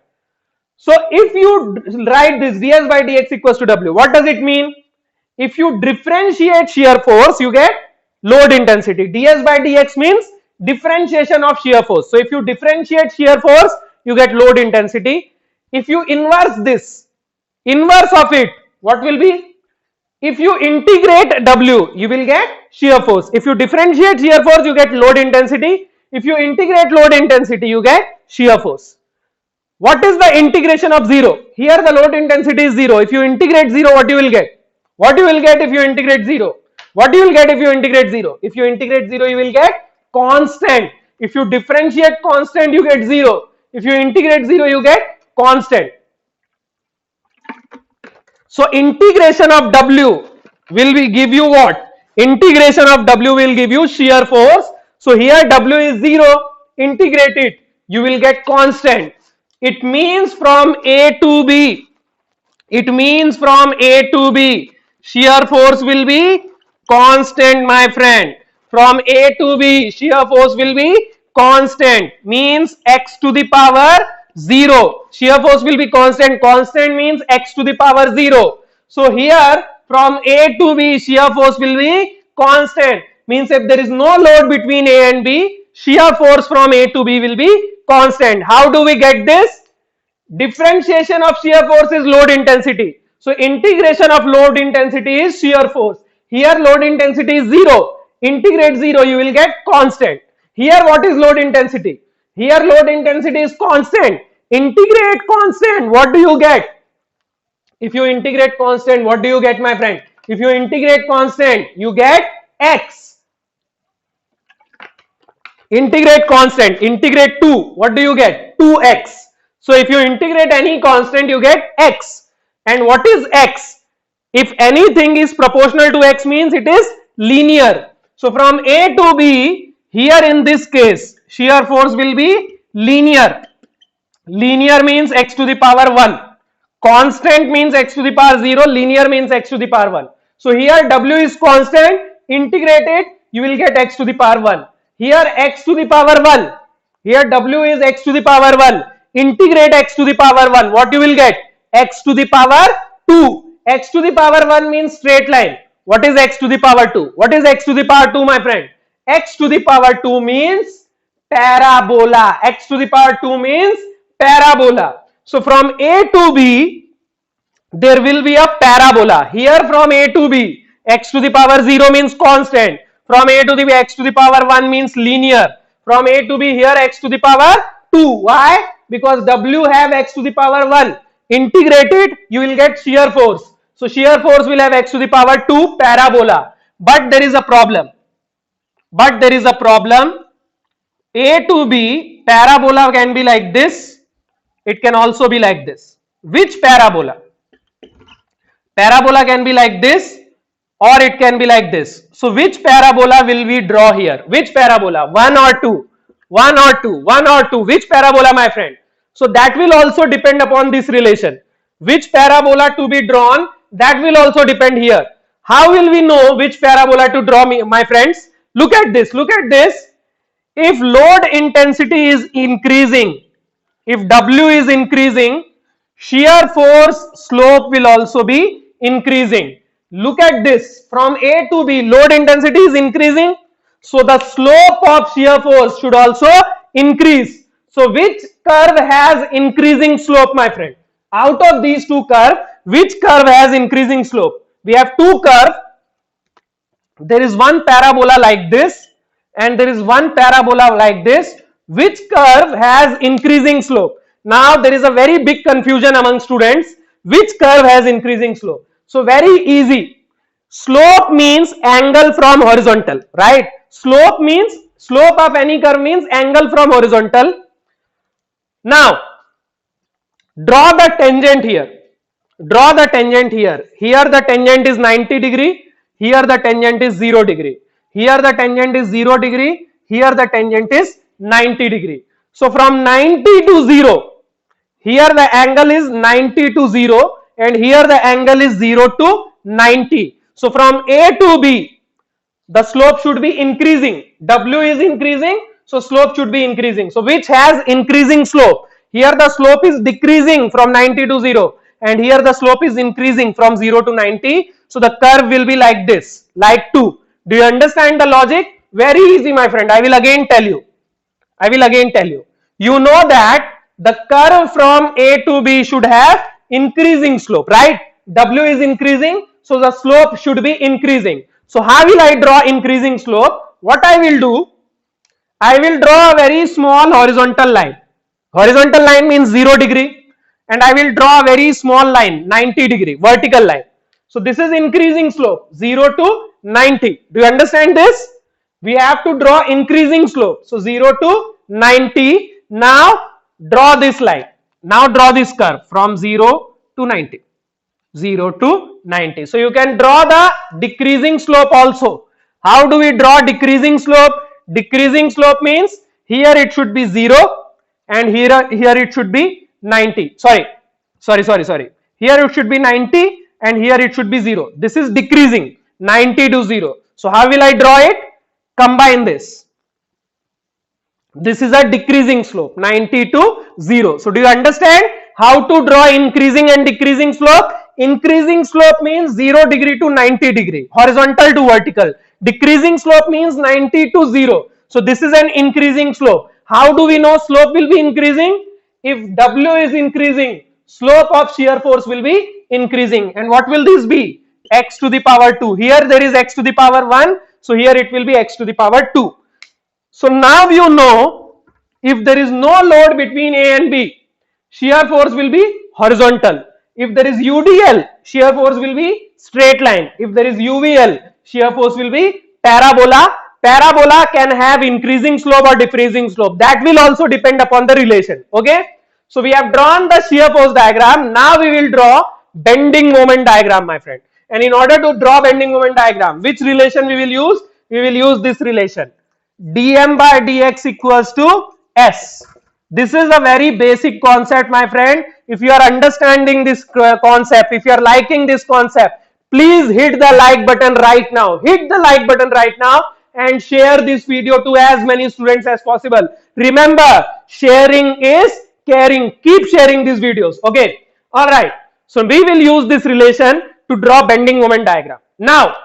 So if you write this ds by dx equals to W, what does it mean? If you differentiate shear force, you get load intensity. ds by dx means differentiation of shear force. So if you differentiate shear force, you get load intensity. If you inverse this, inverse of it, what will be? If you integrate W, you will get shear force. If you differentiate shear force, you get load intensity. If you integrate load intensity, you get shear force. What is the integration of 0? Here the load intensity is 0. If you integrate 0, what you will get? What you will get if you integrate 0? What you will get if you integrate 0? If you integrate 0, you will get constant. If you differentiate constant, you get 0. If you integrate 0, you get constant. So integration of W will give you what? Integration of W will give you shear force. So here W is 0. Integrate it. You will get constant. It means from A to B. It means from A to B. Shear force will be constant, my friend. From A to B, shear force will be constant. Means x to the power 0. Shear force will be constant. Constant means x to the power 0. So here from A to B, shear force will be constant. Means if there is no load between A and B, shear force from A to B will be constant. How do we get this? Differentiation of shear force is load intensity. So integration of load intensity is shear force. Here load intensity is 0. Integrate 0, you will get constant. Here what is load intensity? Here load intensity is constant. Integrate constant, what do you get? If you integrate constant, what do you get, my friend? If you integrate constant, you get x. Integrate constant, integrate 2, what do you get? 2x. So if you integrate any constant, you get x. And what is x? If anything is proportional to x means it is linear. So from A to B, here in this case, shear force will be linear. Linear means x to the power 1. Constant means x to the power 0. Linear means x to the power 1. So here W is constant. Integrate it, you will get x to the power 1. Here x to the power 1. Here W is x to the power 1. Integrate x to the power 1. What you will get? X to the power 2. X to the power 1 means straight line. What is x to the power 2? What is x to the power 2, my friend? X to the power 2 means parabola. X to the power 2 means parabola. So from A to B, there will be a parabola. Here from A to B, x to the power 0 means constant. From A to the B, x to the power 1 means linear. From A to B, here x to the power 2. Why? Because W have x to the power 1. Integrate it, you will get shear force. So shear force will have x to the power 2 parabola. But there is a problem. A to B parabola can be like this. It can also be like this. Which parabola? Parabola can be like this, or it can be like this. So which parabola will we draw here? Which parabola? 1 or 2? 1 or 2? 1 or 2? Which parabola, my friend? So that will also depend upon this relation. Which parabola to be drawn, that will also depend here. How will we know which parabola to draw, my friends? Look at this, look at this. If load intensity is increasing, if W is increasing, shear force slope will also be increasing. Look at this, from A to B, load intensity is increasing, so the slope of shear force should also increase. So which curve has increasing slope, my friend? Out of these two curves, which curve has increasing slope? We have two curves. There is one parabola like this and there is one parabola like this. Which curve has increasing slope? Now there is a very big confusion among students. Which curve has increasing slope? So very easy. Slope means angle from horizontal, right? Slope means, slope of any curve means angle from horizontal. Now draw the tangent here. Draw the tangent here. Here the tangent is 90 degree. Here the tangent is 0 degree. Here the tangent is 0 degree. Here the tangent is 90 degree. So from 90 to 0, here the angle is 90 to 0 and here the angle is 0 to 90. So from A to B, the slope should be increasing. W is increasing, so slope should be increasing. So which has increasing slope? Here the slope is decreasing from 90 to 0 and here the slope is increasing from 0 to 90. So the curve will be like this, like 2. Do you understand the logic? Very easy, my friend. I will again tell you. I will again tell you. You know that the curve from A to B should have increasing slope, right? W is increasing, so the slope should be increasing. So how will I draw increasing slope? What I will do, I will draw a very small horizontal line. Horizontal line means 0 degree and I will draw a very small line, 90 degree, vertical line. So this is increasing slope, 0 to 90. Do you understand this? We have to draw increasing slope. So 0 to 90. Now draw this line. Now draw this curve from 0 to 90. 0 to 90. So you can draw the decreasing slope also. How do we draw decreasing slope? Decreasing slope means here it should be 0 and here it should be 90. Sorry. Here it should be 90 and here it should be 0. This is decreasing, 90 to 0. So how will I draw it? Combine this. This is a decreasing slope, 90 to 0. So do you understand how to draw increasing and decreasing slope? Increasing slope means 0 degree to 90 degree, horizontal to vertical. Decreasing slope means 90 to 0. So this is an increasing slope. How do we know slope will be increasing? If W is increasing, slope of shear force will be increasing. And what will this be? X to the power 2. Here there is x to the power 1. So here it will be x to the power 2. So now you know, if there is no load between A and B, shear force will be horizontal. If there is UDL, shear force will be straight line. If there is UVL, shear force will be parabola. Parabola can have increasing slope or decreasing slope. That will also depend upon the relation. Okay. So we have drawn the shear force diagram. Now we will draw bending moment diagram, my friend. And in order to draw bending moment diagram, which relation we will use? We will use this relation. dm by dx equals to s. This is a very basic concept, my friend. If you are understanding this concept, if you are liking this concept, please hit the like button right now. Hit the like button right now and share this video to as many students as possible. Remember, sharing is caring. Keep sharing these videos. Okay. All right. So we will use this relation to draw bending moment diagram. Now,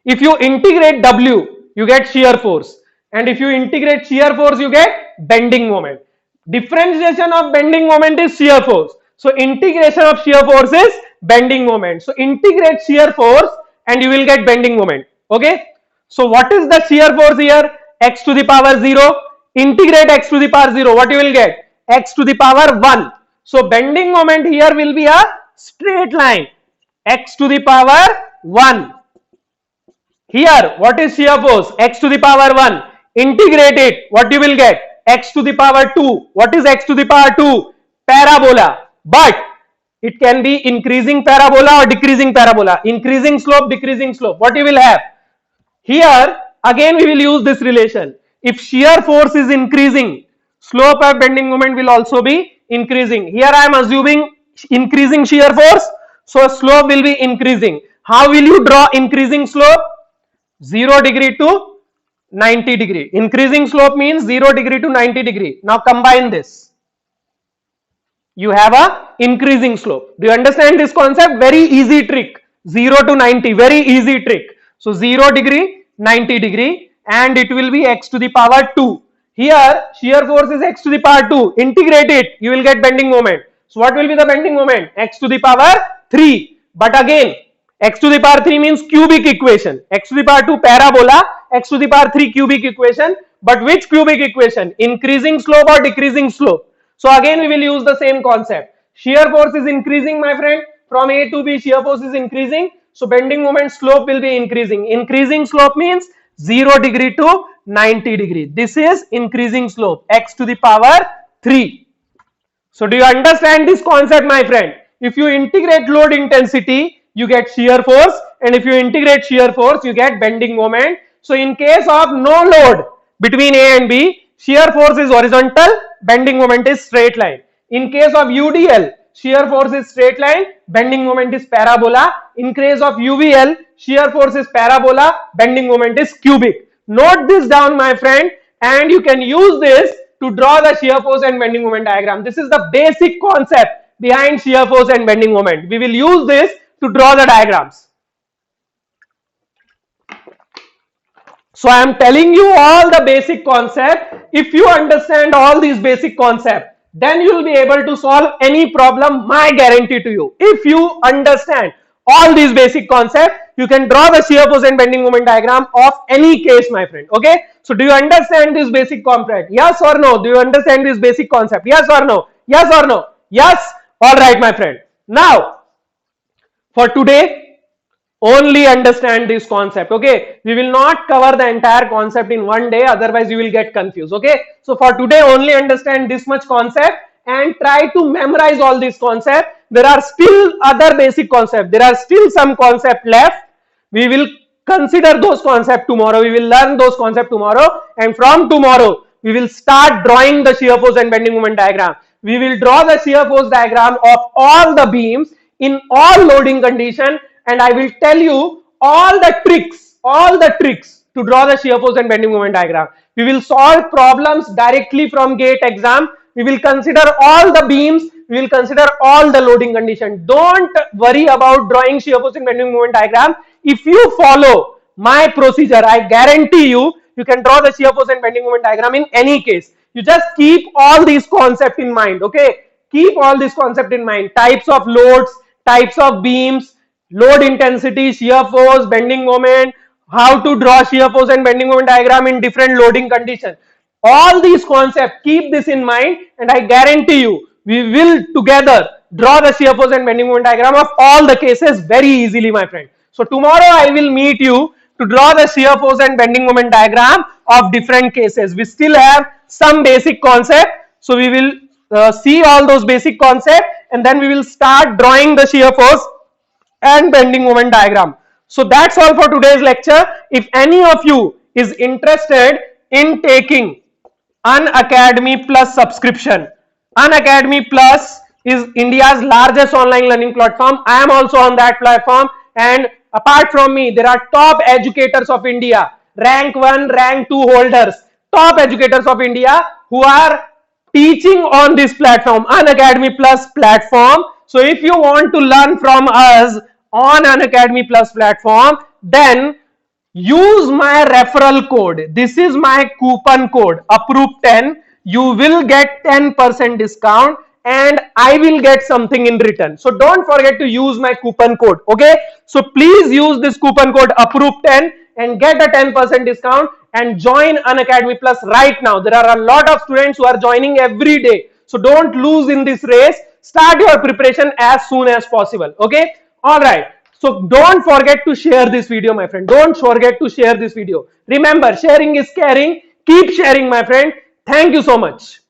if you integrate W, you get shear force. And if you integrate shear force, you get bending moment. Differentiation of bending moment is shear force. So integration of shear force is bending moment. So integrate shear force and you will get bending moment. Okay. So what is the shear force here? X to the power 0. Integrate x to the power 0. What you will get? X to the power 1. So bending moment here will be a straight line. X to the power 1. Here, what is shear force? X to the power 1. Integrate it. What you will get? X to the power 2. What is x to the power 2? Parabola. But It can be increasing parabola or decreasing parabola, increasing slope, decreasing slope. What you will have here, again we will use this relation. If shear force is increasing, slope of bending moment will also be increasing. Here I am assuming increasing shear force, so slope will be increasing. How will you draw increasing slope? 0 degree to 90 degree. Increasing slope means 0 degree to 90 degree. Now combine this. You have a increasing slope. Do you understand this concept? Very easy trick. 0 to 90, very easy trick. So 0 degree, 90 degree, and it will be x to the power 2. Here shear force is x to the power 2. Integrate it, you will get bending moment. So what will be the bending moment? X to the power 3. But again, x to the power 3 means cubic equation. X to the power 2 parabola, x to the power 3 cubic equation. But which cubic equation? Increasing slope or decreasing slope? So again we will use the same concept. Shear force is increasing, my friend. From A to B, shear force is increasing. So bending moment slope will be increasing. Increasing slope means 0 degree to 90 degree. This is increasing slope, x to the power 3. So do you understand this concept, my friend? If you integrate load intensity, you get shear force, and if you integrate shear force, you get bending moment. So in case of no load between A and B, shear force is horizontal, bending moment is straight line. In case of UDL, shear force is straight line, bending moment is parabola. In case of UVL, shear force is parabola, bending moment is cubic. Note this down, my friend, and you can use this to draw the shear force and bending moment diagram. This is the basic concept behind shear force and bending moment. We will use this to draw the diagrams. So I am telling you all the basic concept. If you understand all these basic concepts, then you will be able to solve any problem, my guarantee to you. If you understand all these basic concepts, you can draw the shear force and bending moment diagram of any case, my friend. Okay. So do you understand this basic concept? Yes or no? Do you understand this basic concept? Yes or no? Yes or no? Yes. All right, my friend. Now, for today, only understand this concept. Okay, we will not cover the entire concept in one day, otherwise you will get confused. Okay, so for today only understand this much concept and try to memorize all these concepts. There are still other basic concepts, there are still some concept left. We will consider those concepts tomorrow, we will learn those concepts tomorrow, and from tomorrow we will start drawing the shear force and bending moment diagram. We will draw the shear force diagram of all the beams in all loading condition, and I will tell you all the tricks to draw the shear force and bending moment diagram. We will solve problems directly from GATE exam. We will consider all the beams. We will consider all the loading condition. Don't worry about drawing shear force and bending moment diagram. If you follow my procedure, I guarantee you, you can draw the shear force and bending moment diagram in any case. You just keep all these concepts in mind. Okay, keep all these concepts in mind. Types of loads, types of beams, load intensity, shear force, bending moment, how to draw shear force and bending moment diagram in different loading conditions. All these concepts, keep this in mind, and I guarantee you, we will together draw the shear force and bending moment diagram of all the cases very easily, my friend. So tomorrow I will meet you to draw the shear force and bending moment diagram of different cases. We still have some basic concept, so we will see all those basic concepts, and then we will start drawing the shear force and bending moment diagram. So that's all for today's lecture. If any of you is interested in taking Unacademy Plus subscription, Unacademy Plus is India's largest online learning platform. I am also on that platform, and apart from me, there are top educators of India, rank 1, rank 2 holders, top educators of India who are teaching on this platform, Unacademy Plus platform. So if you want to learn from us on Unacademy Plus platform, then use my referral code. This is my coupon code, APROOP10. You will get 10% discount, and I will get something in return. So don't forget to use my coupon code. Okay, so please use this coupon code APROOP10 and get a 10% discount and join Unacademy Plus right now. There are a lot of students who are joining every day, so don't lose in this race. Start your preparation as soon as possible. Okay, all right. So don't forget to share this video, my friend. Don't forget to share this video. Remember, sharing is caring. Keep sharing, my friend. Thank you so much.